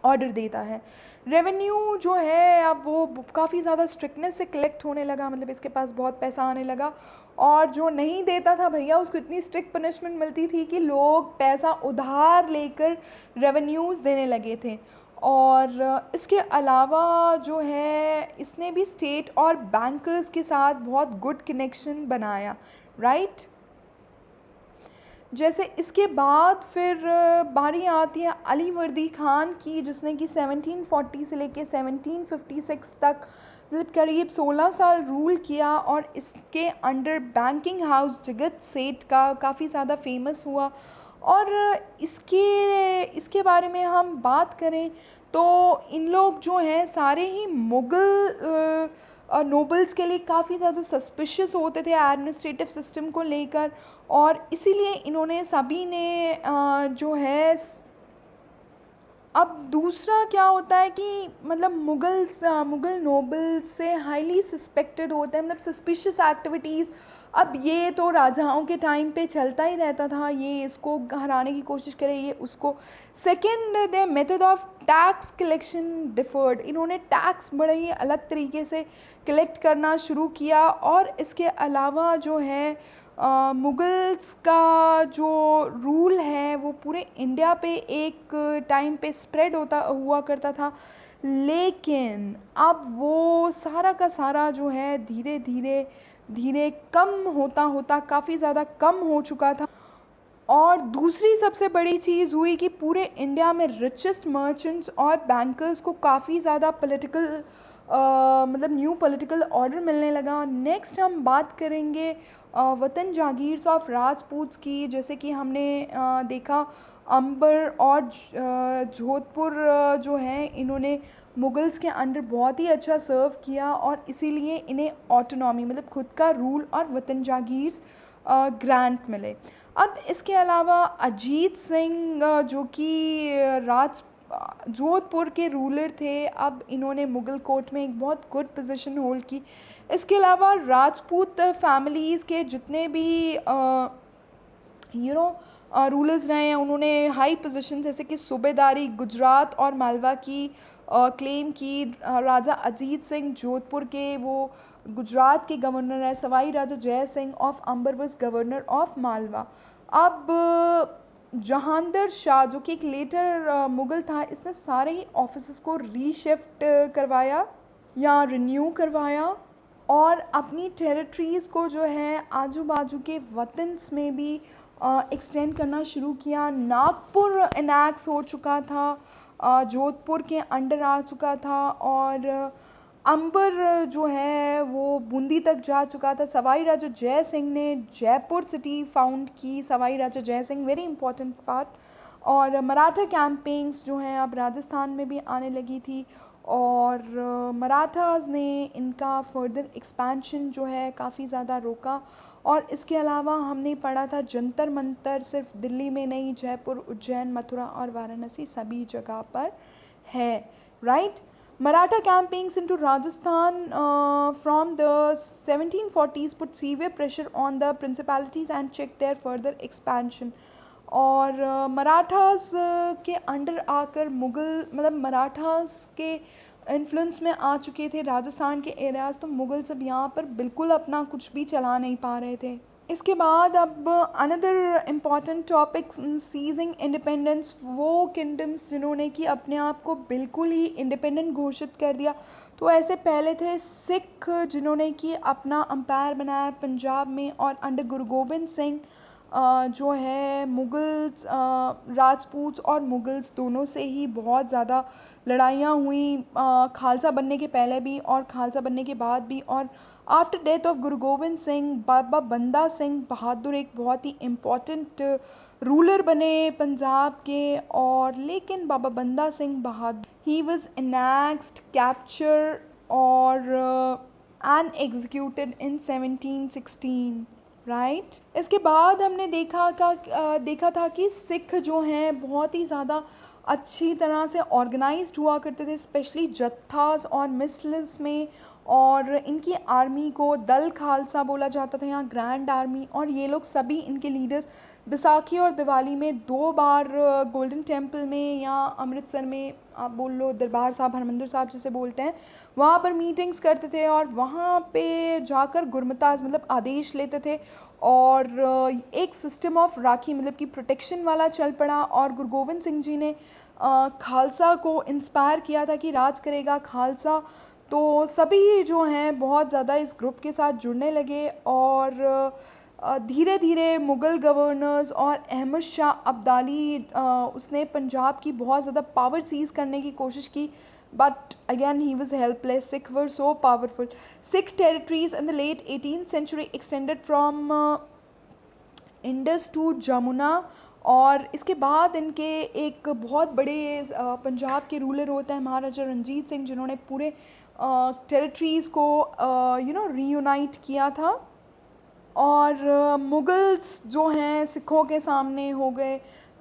ऑर्डर देता है। रेवेन्यू जो है अब वो काफ़ी ज़्यादा स्ट्रिक्टनेस से कलेक्ट होने लगा, मतलब इसके पास बहुत पैसा आने लगा। और जो नहीं देता था भैया उसको इतनी स्ट्रिक्ट पनिशमेंट मिलती थी कि लोग पैसा उधार लेकर रेवेन्यूज़ देने लगे थे। और इसके अलावा जो है इसने भी स्टेट और बैंकर्स के साथ बहुत गुड कनेक्शन बनाया, राइट। जैसे इसके बाद फिर बारी आती है अली वर्दी ख़ान की, जिसने कि 1740 से लेके 1756 तक मतलब करीब 16 साल रूल किया। और इसके अंडर बैंकिंग हाउस जगत सेठ का काफ़ी ज़्यादा फेमस हुआ। और इसके बारे में हम बात करें तो इन लोग जो हैं सारे ही मुग़ल नोबल्स के लिए काफ़ी ज़्यादा सस्पिशियस होते थे एडमिनिस्ट्रेटिव सिस्टम को लेकर। और इसीलिए इन्होंने सभी ने जो है अब दूसरा क्या होता है कि मतलब मुग़ल नोबल्स से हाईली सस्पेक्टेड होते हैं, मतलब सस्पिशियस एक्टिविटीज़। अब ये तो राजाओं के टाइम पे चलता ही रहता था, ये इसको हराने की कोशिश करे, ये उसको। Second, the method of tax collection deferred, इन्होंने टैक्स बड़े ही अलग तरीके से कलेक्ट करना शुरू किया। और इसके अलावा जो है मुग़ल्स का जो रूल है वो पूरे इंडिया पे एक टाइम पे स्प्रेड होता हुआ करता था, लेकिन अब वो सारा का सारा जो है धीरे धीरे धीरे कम होता होता काफ़ी ज़्यादा कम हो चुका था। और दूसरी सबसे बड़ी चीज़ हुई कि पूरे इंडिया में रिचेस्ट मर्चेंट्स और बैंकर्स को काफ़ी ज़्यादा पॉलिटिकल मतलब न्यू पॉलिटिकल ऑर्डर मिलने लगा। नेक्स्ट हम बात करेंगे वतन जागीर्स ऑफ राजपूत्स की। जैसे कि हमने देखा अंबर और जोधपुर जो हैं, इन्होंने मुग़ल्स के अंडर बहुत ही अच्छा सर्व किया और इसीलिए इन्हें ऑटोनॉमी मतलब खुद का रूल और वतन जागीर्स ग्रांट मिले। अब इसके अलावा अजीत सिंह जो कि जोधपुर के रूलर थे, अब इन्होंने मुग़ल कोर्ट में एक बहुत गुड पोजीशन होल्ड की। इसके अलावा राजपूत फैमिलीज़ के जितने भी रूलर्स रहे हैं, उन्होंने हाई पोजीशन जैसे कि सूबेदारी गुजरात और मालवा की क्लेम की। राजा अजीत सिंह जोधपुर के वो गुजरात के गवर्नर है। Sawai Raja Jai Singh of Amber was governor of Malwa. अब जहांगीर शाह जो कि एक लेटर मुग़ल था, इसने सारे ही ऑफिसेस को रीशिफ्ट करवाया या रिन्यू करवाया और अपनी टेरिटरीज़ को जो है आजू बाजू के वतन्स में भी एक्सटेंड करना शुरू किया। नागपुर इनैक्स हो चुका था, जोधपुर के अंडर आ चुका था और अंबर जो है वो बूंदी तक जा चुका था। सवाई राजा जय सिंह ने जयपुर सिटी फाउंड की, Sawai Raja Jai Singh, very important part. और मराठा कैंपेन्स जो हैं अब राजस्थान में भी आने लगी थी और मराठाज़ ने इनका फर्दर एक्सपेंशन जो है काफ़ी ज़्यादा रोका। और इसके अलावा हमने पढ़ा था जंतर मंतर सिर्फ दिल्ली में नहीं, जयपुर, उज्जैन, मथुरा और वाराणसी सभी जगह पर है, right. Maratha campaigns into Rajasthan from the 1740s put severe pressure on the principalities and checked their further expansion. और मराठास के अंडर आकर मुग़ल मतलब मराठास के इन्फ्लुएंस में आ चुके थे राजस्थान के एरियाज़, तो मुग़ल सब यहाँ पर बिल्कुल अपना कुछ भी चला नहीं पा रहे थे। इसके बाद अब another important topic, seizing independence, वो किंगडम्स जिन्होंने कि अपने आप को बिल्कुल ही इंडिपेंडेंट घोषित कर दिया। तो ऐसे पहले थे सिख जिन्होंने कि अपना अम्पायर बनाया पंजाब में और अंडर गुरु गोबिंद सिंह जो है मुग़ल्स राजपूत और मुग़ल्स दोनों से ही बहुत ज़्यादा लड़ाइयाँ हुई, खालसा बनने के पहले भी और खालसा बनने के बाद भी। और after death of Guru Gobind Singh, बाबा बंदा सिंह बहादुर एक बहुत ही इम्पॉर्टेंट रूलर बने पंजाब के। और लेकिन बाबा Banda Singh Bahadur he was annexed, capture और एंड एग्जीक्यूटेड इन 1716, राइट। इसके बाद हमने देखा था कि सिख जो हैं बहुत ही ज़्यादा अच्छी तरह से ऑर्गेनाइज्ड हुआ करते थे, स्पेशली जत्थास और मिसल्स में। और इनकी आर्मी को दल खालसा बोला जाता था यहाँ, ग्रैंड आर्मी। और ये लोग सभी इनके लीडर्स बैसाखी और दिवाली में 2 बार गोल्डन टेम्पल में या अमृतसर में, आप बोल लो दरबार साहब, हरमंदिर साहब जिसे बोलते हैं, वहाँ पर मीटिंग्स करते थे और वहाँ पे जाकर गुरमताज मतलब आदेश लेते थे। और एक सिस्टम ऑफ राखी मतलब कि प्रोटेक्शन वाला चल पड़ा। और गुरु गोबिंद सिंह जी ने खालसा को इंस्पायर किया था कि राज करेगा खालसा। तो सभी जो हैं बहुत ज़्यादा इस ग्रुप के साथ जुड़ने लगे और धीरे धीरे मुग़ल गवर्नर्स और अहमद शाह अब्दाली उसने पंजाब की बहुत ज़्यादा पावर सीज़ करने की कोशिश की, but again he was helpless. Sikh were so powerful. Sikh territories in the late 18th century extended from Indus to Jamuna। और इसके बाद इनके एक बहुत बड़े पंजाब के रूलर होते हैं महाराजा रंजीत सिंह, जिन्होंने पूरे टेरिटरीज़ को रीयूनाइट किया था। और मुग़ल्स जो हैं सिखों के सामने हो गए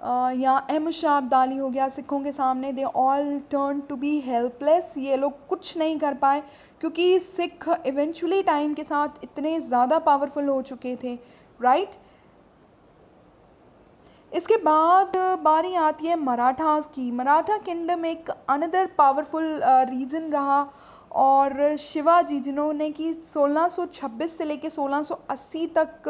या अहमद शाह अब्दाली हो गया, सिखों के सामने they all turn to be helpless, ये लोग कुछ नहीं कर पाए क्योंकि सिख इवेंचुअली टाइम के साथ इतने ज़्यादा पावरफुल हो चुके थे, राइट। इसके बाद बारी आती है मराठास की। मराठा किंगडम एक अनदर पावरफुल रीजन रहा, और शिवाजी जिन्होंने कि 1626 से लेके 1680 तक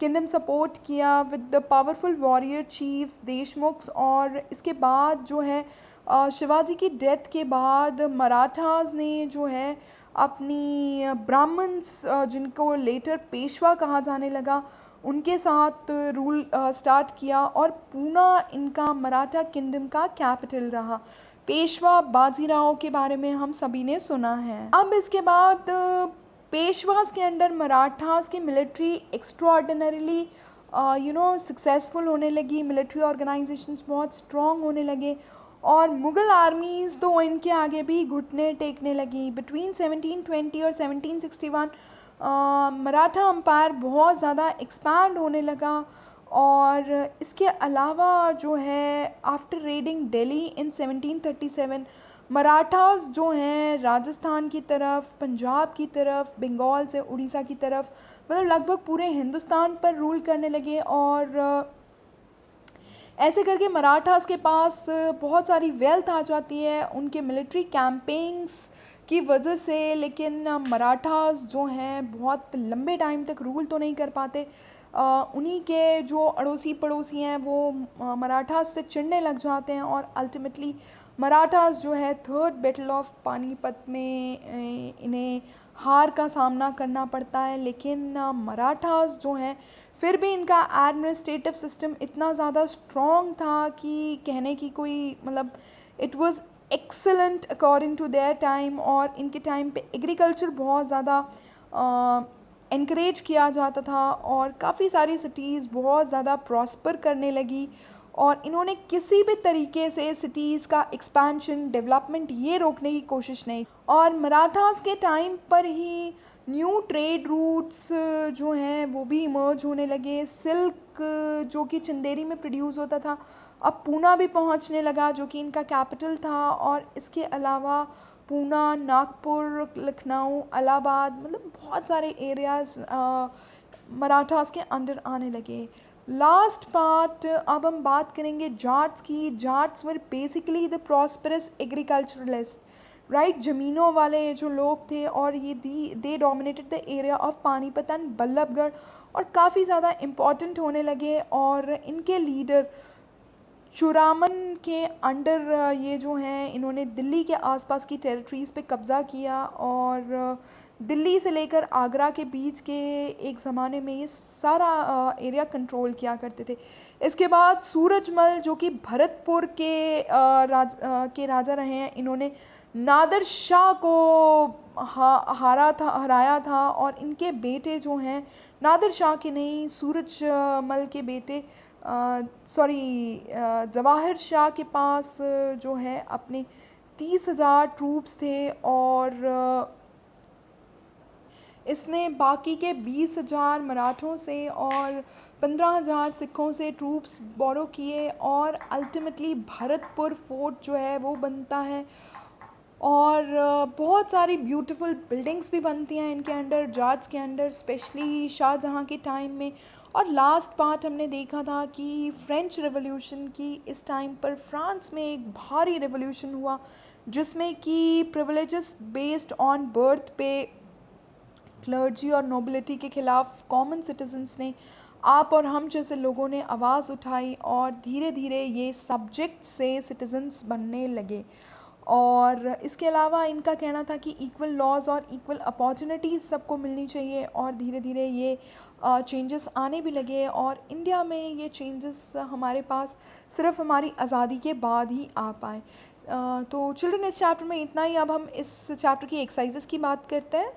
किंगडम सपोर्ट किया with the powerful warrior chiefs Deshmukhs. और इसके बाद जो है शिवाजी की डेथ के बाद मराठास ने जो है अपनी ब्राह्मण्स जिनको लेटर पेशवा कहा जाने लगा उनके साथ रूल स्टार्ट किया, और पूना इनका मराठा किंगडम का कैपिटल रहा। पेशवा बाजीराव के बारे में हम सभी ने सुना है। अब इसके बाद पेशवास के अंडर मराठास की मिलिट्री एक्स्ट्राऑर्डिनरीली सक्सेसफुल होने लगी, मिलिट्री ऑर्गेनाइजेशंस बहुत स्ट्रॉन्ग होने लगे, और मुग़ल आर्मीज़ तो इनके आगे भी घुटने टेकने लगी। बिटवीन 1720 और 1761 मराठा अम्पायर बहुत ज़्यादा एक्सपैंड होने लगा। और इसके अलावा जो है after raiding Delhi in 1737 Marathas जो हैं राजस्थान की तरफ, पंजाब की तरफ, बंगाल से उड़ीसा की तरफ, मतलब लगभग पूरे हिंदुस्तान पर रूल करने लगे। और ऐसे करके मराठास के पास बहुत सारी वेल्थ आ जाती है उनके मिलिट्री कैंपेन्स की वजह से। लेकिन मराठास जो हैं बहुत लंबे टाइम तक रूल तो नहीं कर पाते। उन्हीं के जो अड़ोसी पड़ोसी हैं वो मराठास से चिढ़ने लग जाते हैं, और अल्टीमेटली मराठास जो है थर्ड बैटल ऑफ पानीपत में इन्हें हार का सामना करना पड़ता है। लेकिन मराठास जो हैं फिर भी इनका एडमिनिस्ट्रेटिव सिस्टम इतना ज़्यादा स्ट्रॉन्ग था कि कहने की कोई मतलब it was excellent according to their time. और इनके टाइम पे एग्रीकल्चर बहुत ज़्यादा इनक्रेज किया जाता था, और काफ़ी सारी सिटीज़ बहुत ज़्यादा प्रॉस्पर करने लगी, और इन्होंने किसी भी तरीके से सिटीज़ का एक्सपेंशन डेवलपमेंट ये रोकने की कोशिश नहीं। और मराठास के टाइम पर ही न्यू ट्रेड रूट्स जो हैं वो भी इमर्ज होने लगे। सिल्क जो कि चंदेरी में प्रोड्यूस होता था अब पूना भी पहुंचने लगा जो कि इनका कैपिटल था। और इसके अलावा पूना, नागपुर, लखनऊ, इलाहाबाद, मतलब बहुत सारे एरियाज़ मराठास के अंडर आने लगे। लास्ट पार्ट अब हम बात करेंगे जाट्स की। Jats were basically the prosperous agriculturalist, right, ज़मीनों वाले जो लोग थे, और ये they dominated the area of Panipat and Ballabhgarh, और काफ़ी ज़्यादा इम्पॉर्टेंट होने लगे। और इनके लीडर चुरामन के अंडर ये जो हैं इन्होंने दिल्ली के आसपास की टेरिटरीज़ पे कब्ज़ा किया, और दिल्ली से लेकर आगरा के बीच के एक ज़माने में ये सारा एरिया कंट्रोल किया करते थे। इसके बाद सूरजमल जो कि भरतपुर के राजा रहे हैं, इन्होंने नादर शाह को हराया था। और इनके बेटे जो हैं नादर शाह के नहीं, सूरजमल के बेटे जवाहिर शाह के पास जो है अपने 30,000 ट्रूप्स थे, और इसने बाकी के 20,000 मराठों से और 15,000 सिखों से ट्रूप्स बोरो किए, और अल्टीमेटली भरतपुर फोर्ट जो है वो बनता है। और बहुत सारी ब्यूटीफुल बिल्डिंग्स भी बनती हैं इनके अंडर, जाट्स के अंडर, स्पेशली शाहजहाँ के टाइम में। और लास्ट पार्ट हमने देखा था कि फ्रेंच रेवोल्यूशन की इस टाइम पर फ्रांस में एक भारी रेवोल्यूशन हुआ जिसमें कि प्रिविलेजेस बेस्ड ऑन बर्थ पे क्लर्जी और नोबिलिटी के ख़िलाफ़ कॉमन सिटीजन्स ने, आप और हम जैसे लोगों ने आवाज़ उठाई, और धीरे धीरे ये सब्जेक्ट से सिटीजन्स बनने लगे। और इसके अलावा इनका कहना था कि इक्वल लॉज और इक्वल अपॉर्चुनिटीज़ सबको मिलनी चाहिए, और धीरे धीरे ये चेंजेस आने भी लगे। और इंडिया में ये चेंजेस हमारे पास सिर्फ हमारी आज़ादी के बाद ही आ पाए। तो चिल्ड्रन इस चैप्टर में इतना ही। अब हम इस चैप्टर की एक्सरसाइजेस की बात करते हैं।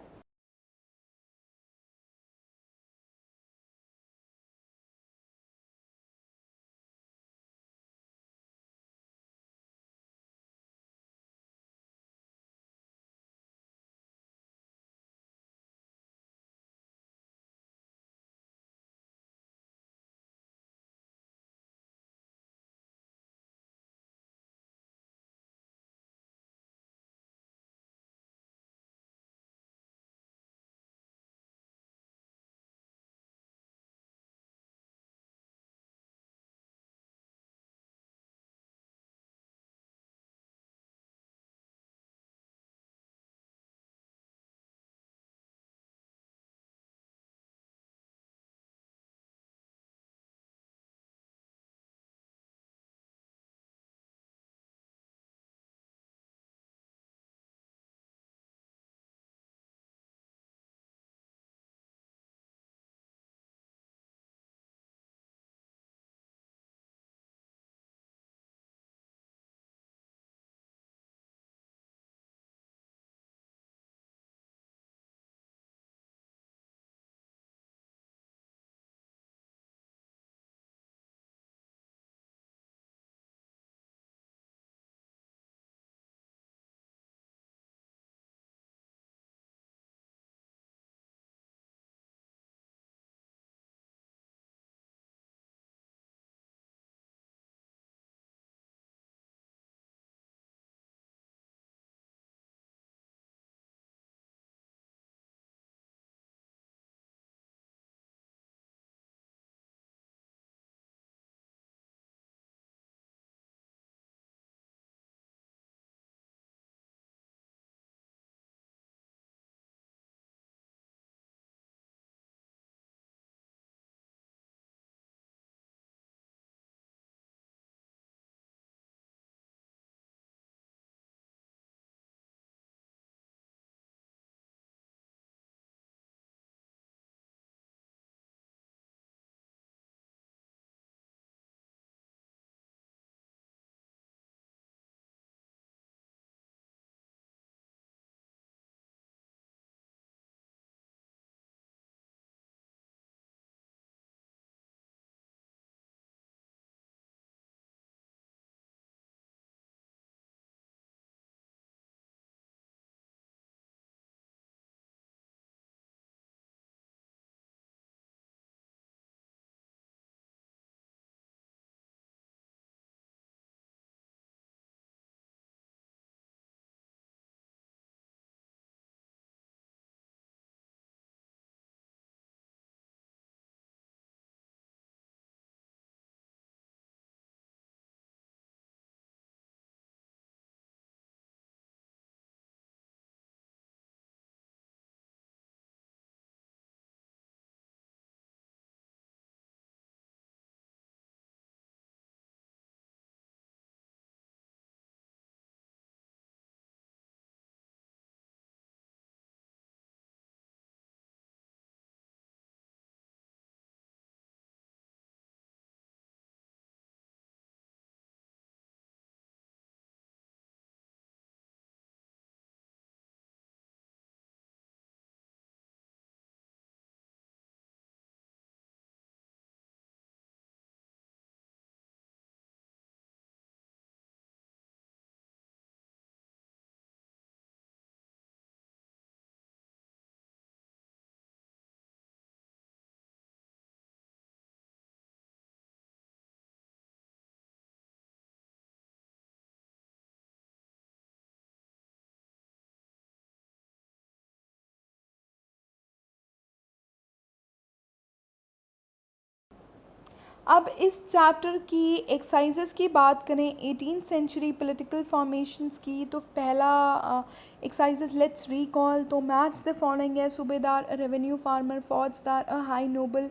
अब इस चैप्टर की एक्सरसाइजेस की बात करें 18th सेंचुरी पॉलिटिकल फॉर्मेशंस की, तो पहला एक्सरसाइजेस लेट्स रिकॉल, तो मैच द फॉलोइंग है: subedar a revenue farmer, faujdar a high noble,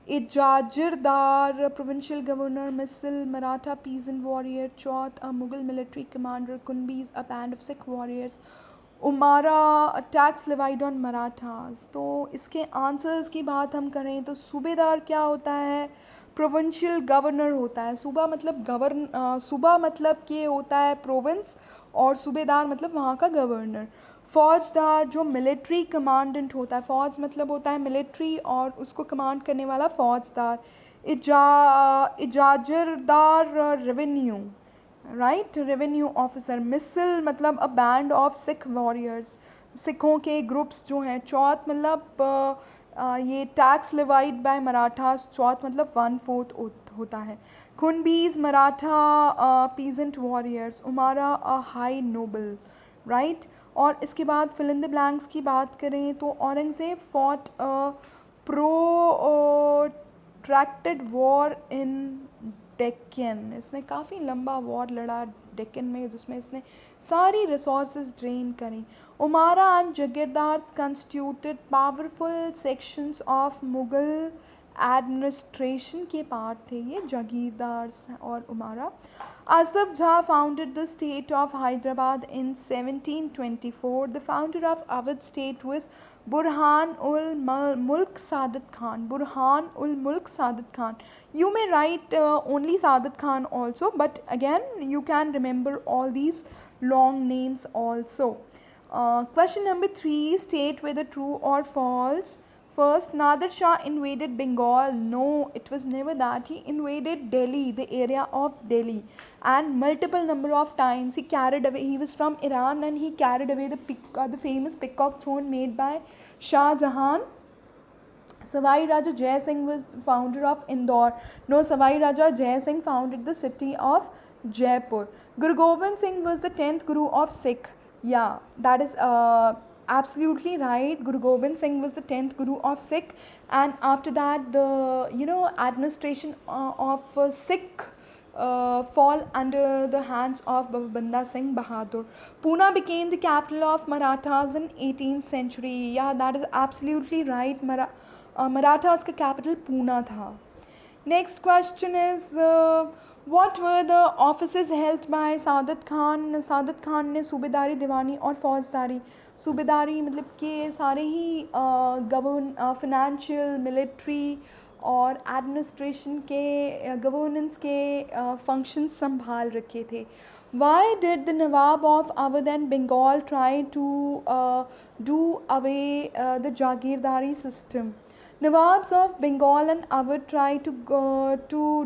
a jagirdar provincial governor, misl Maratha peasant warrior, chauth a Mughal military commander, Kunbis a band of Sikh warriors, umara tax levied on Marathas. तो इसके answers की बात हम करें तो सूबेदार क्या होता है? प्रोविंशियल गवर्नर होता है। सूबा मतलब सूबा मतलब कि होता है प्रोविंस, और सूबेदार मतलब वहाँ का गवर्नर। फौजदार जो मिलिट्री कमांडेंट होता है, फौज मतलब होता है मिलिट्री और उसको कमांड करने वाला फौजदार। Ijaradar revenue, right, revenue officer. मिसल मतलब a band of Sikh warriors, सिखों के ग्रुप्स जो हैं। चौथ मतलब ये टैक्स लिवाइड बाय मराठास, चौथ मतलब 1/4 होता है। Kunbis Maratha peasant warriors, umara a high noble, right. और इसके बाद फिल इन द ब्लैंक्स की बात करें तो Aurangzeb fought protracted war in Deccan, इसने काफ़ी लंबा वॉर लड़ा डेक्कन में, जिसमें इसने सारी रिसोर्सेज ड्रेन करी। Umara and jagirdars constituted powerful sections of Mughal administration के पार्ट थे ये जागीरदार्स और Umara. Asaf Jha founded the state of Hyderabad in 1724. The founder of Awadh state was Burhan ul Mulk Sadat Khan. Burhan ul Mulk Sadat Khan. You may write only Sadat Khan also, but again you can remember all these long names also. Question number 3, state whether true or false. First, Nadir Shah invaded Bengal. No, it was never that. He invaded Delhi, the area of Delhi, and multiple number of times he carried away. He was from Iran and he carried away the famous peacock throne made by Shah Jahan. Savai Raja Jai Singh was the founder of Indore. No, Savai Raja Jai Singh founded the city of Jaipur. Guru Gobind Singh was the 10th Guru of Sikh. Yeah, that is absolutely right. Guru Gobind Singh was the 10th Guru of Sikh, and after that the administration of Sikh fall under the hands of Baba Banda Singh Bahadur. Pune became the capital of Marathas in 18th century. Yeah, that is absolutely right. Marathas का capital Pune था. Next question is what were the offices held by Sadat Khan? Sadat Khan ने सूबेदारी, दीवानी और फौजदारी। सूबेदारी मतलब कि सारे ही financial, military और administration के, गवर्नेंस के फंक्शंस संभाल रखे थे। Why did the Nawab of Awadh and Bengal try to do away the Jagirdari system? Nawabs of Bengal and Awadh tried to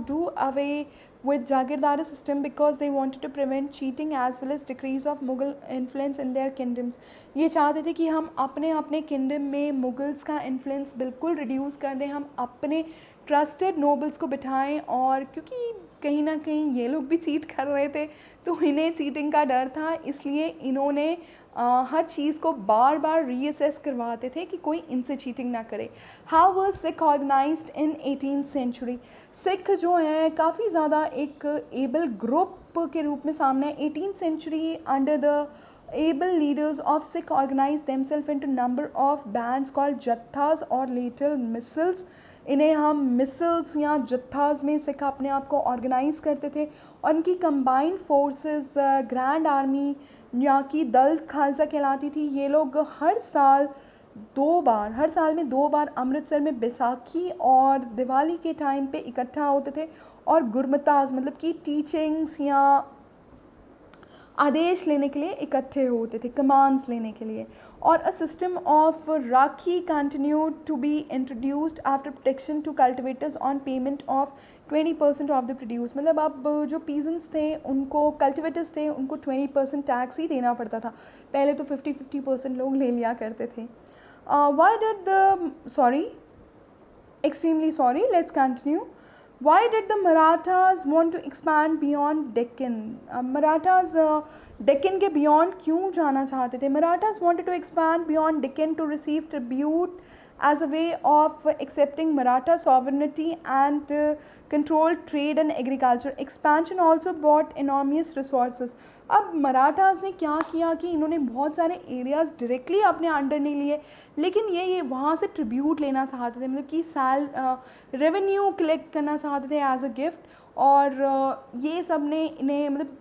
do away with Jagirdari system because they wanted to prevent cheating as well as decrease of Mughal influence in their kingdoms. ये चाहते थे कि हम अपने अपने kingdom में Mughals का influence बिल्कुल रिड्यूस कर दें, हम अपने ट्रस्टेड नोबल्स को बिठाएं, और क्योंकि कहीं ना कहीं ये लोग भी चीट कर रहे थे तो इन्हें चीटिंग का डर था, इसलिए इन्होंने हर चीज़ को बार बार रीअसेस करवाते थे कि कोई इनसे चीटिंग ना करे। How was Sikh organised in 18th century? Sikh जो है काफ़ी ज़्यादा एक एबल ग्रुप के रूप में सामने 18th century under the able leaders of Sikh organized themselves into number of bands called jathas or later missals. इन्हें हम मिसल्स या जत्थाज में सिख अपने आप को ऑर्गेनाइज करते थे, और उनकी कंबाइंड फोर्सेस ग्रैंड आर्मी या की दल खालसा कहलाती थी। ये लोग हर साल में दो बार अमृतसर में बैसाखी और दिवाली के टाइम पे इकट्ठा होते थे और गुरमताज मतलब कि टीचिंग्स या आदेश लेने के लिए इकट्ठे होते थे, कमांड्स लेने के लिए। और a system of rakhi continued to be introduced after protection to cultivators on payment of 20% of the produce. मतलब अब जो पीजेंट्स थे उनको, कल्टिवेटर्स थे उनको 20% टैक्स ही देना पड़ता था, पहले तो 50% लोग ले लिया करते थे। Why did the extremely sorry, let's continue. Why did the Marathas want to expand beyond Deccan? Marathas Deccan के beyond क्यों जाना चाहते थे? Marathas wanted to expand beyond Deccan to receive tribute as a way of accepting Maratha sovereignty and controlled trade and agriculture. Expansion also brought enormous resources. अब मराठास ने क्या किया कि इन्होंने बहुत सारे एरियाज़ डायरेक्टली अपने अंडर नहीं लिए, लेकिन ये वहाँ से ट्रिब्यूट लेना चाहते थे, मतलब कि रेवेन्यू कलेक्ट करना चाहते थे एज अ गिफ्ट, और ये सब ने इन्हें मतलब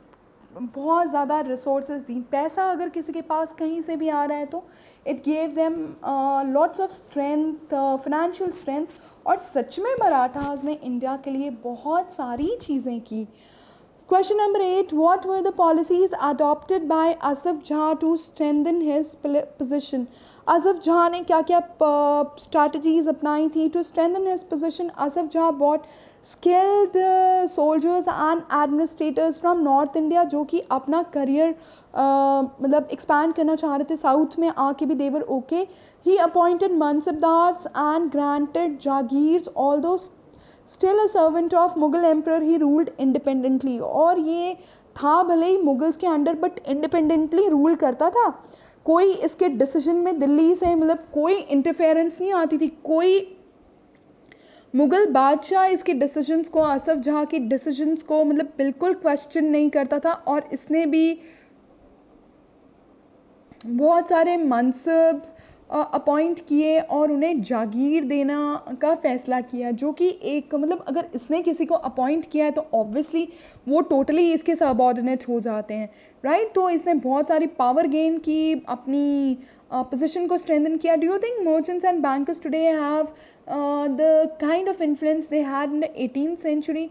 बहुत ज़्यादा रिसोर्सेज दी. पैसा अगर किसी के पास कहीं से भी आ रहा है तो it gave them lots of strength, financial strength. और सच में मराठास ने इंडिया के लिए बहुत सारी चीज़ें की. Question number 8. What were the policies adopted by Asaf Jha to strengthen his position? Asaf Jah ने क्या क्या strategies अपनाई थी to strengthen his position? Asaf जहाँ brought skilled soldiers and administrators from North India जो कि अपना करियर मतलब expand करना चाह रहे थे साउथ में आके भी. they were okay. He appointed mansabdars and granted jagirs, although still a servant of Mughal emperor, he ruled independently. और ये था भले ही मुगल्स के अंडर बट इंडिपेंडेंटली रूल करता था. कोई इसके डिसीजन में दिल्ली से मतलब कोई इंटरफेरेंस नहीं आती थी. कोई मुग़ल बादशाह इसके डिसीजंस को, असफ जहाँ के डिसीजंस को मतलब बिल्कुल क्वेश्चन नहीं करता था. और इसने भी बहुत सारे मनसब्स अपॉइंट किए और उन्हें जागीर देना का फ़ैसला किया, जो कि एक मतलब अगर इसने किसी को अपॉइंट किया है तो ऑब्वियसली वो टोटली इसके सबऑर्डिनेट हो जाते हैं, राइट. तो इसने बहुत सारी पावर गेन की, अपनी पोजीशन को स्ट्रेंथन किया. Do you think merchants and bankers today have the kind of influence they had in the 18th century?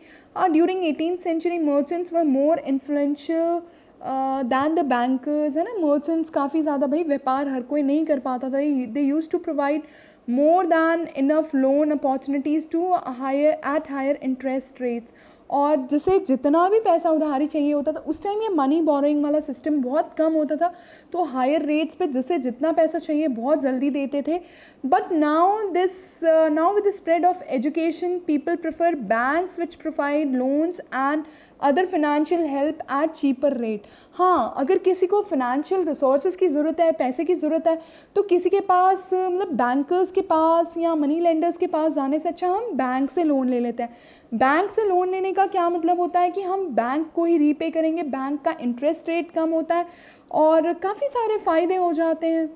During 18th century merchants were more influential than the bankers, है ना. Merchants काफ़ी ज़्यादा, भाई व्यापार हर कोई नहीं कर पाता था. They use to provide more than enough loan opportunities to higher interest rates. और जिसे जितना भी पैसा उधारी चाहिए होता था उस टाइम ये मनी बोरोइंग वाला सिस्टम बहुत कम होता था, तो हायर रेट्स पे जिसे जितना पैसा चाहिए बहुत जल्दी देते थे. But now with the spread of education people prefer banks which provide loans and other financial help at cheaper rate. हाँ, अगर किसी को फिनेंशियल रिसोर्सेज की ज़रूरत है, पैसे की ज़रूरत है, तो किसी के पास मतलब बैंकर्स के पास या मनी लेंडर्स के पास जाने से अच्छा हम बैंक से लोन ले लेते हैं. बैंक से लोन लेने का क्या मतलब होता है कि हम बैंक को ही रीपे करेंगे, बैंक का इंटरेस्ट रेट कम होता है और काफ़ी सारे फ़ायदे हो जाते हैं.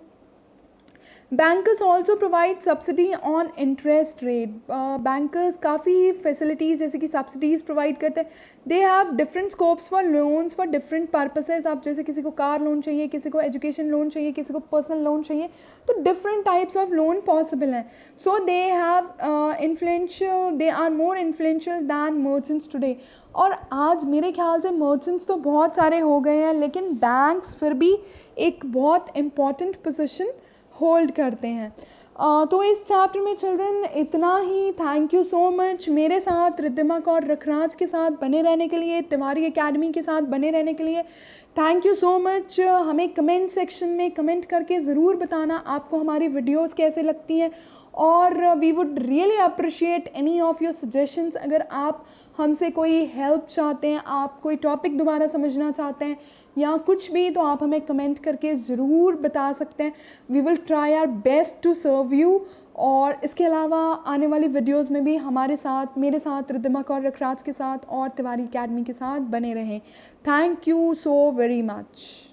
Bankers also provide subsidy on interest rate. Bankers काफ़ी फैसिलिटीज़ जैसे कि सब्सिडीज़ प्रोवाइड करते हैं. They have different scopes for loans for different purposes. आप जैसे किसी को कार लोन चाहिए, किसी को एजुकेशन लोन चाहिए, किसी को पर्सनल लोन चाहिए, तो different types of loan possible हैं. So they have influential, they are more influential than merchants today. और आज मेरे ख्याल से मर्चेंट्स तो बहुत सारे हो गए हैं, लेकिन बैंक्स फिर भी एक बहुत इम्पॉर्टेंट पोजीशन होल्ड करते हैं. तो इस चैप्टर में चिल्ड्रन इतना ही. थैंक यू सो मच मेरे साथ रिद्धिमा कौर रखराज के साथ बने रहने के लिए, तिवारी एकेडमी के साथ बने रहने के लिए. Thank you so much. हमें कमेंट सेक्शन में कमेंट करके ज़रूर बताना आपको हमारी वीडियोस कैसे लगती हैं, और we would really appreciate any of your suggestions. अगर आप हमसे कोई हेल्प चाहते हैं, आप कोई टॉपिक दोबारा समझना चाहते हैं या कुछ भी, तो आप हमें कमेंट करके ज़रूर बता सकते हैं. We will try our best to serve you. और इसके अलावा आने वाली वीडियोस में भी हमारे साथ, मेरे साथ, रिद्धिमा कौर रखराज के साथ और तिवारी एकेडमी के साथ बने रहें. Thank you so very much.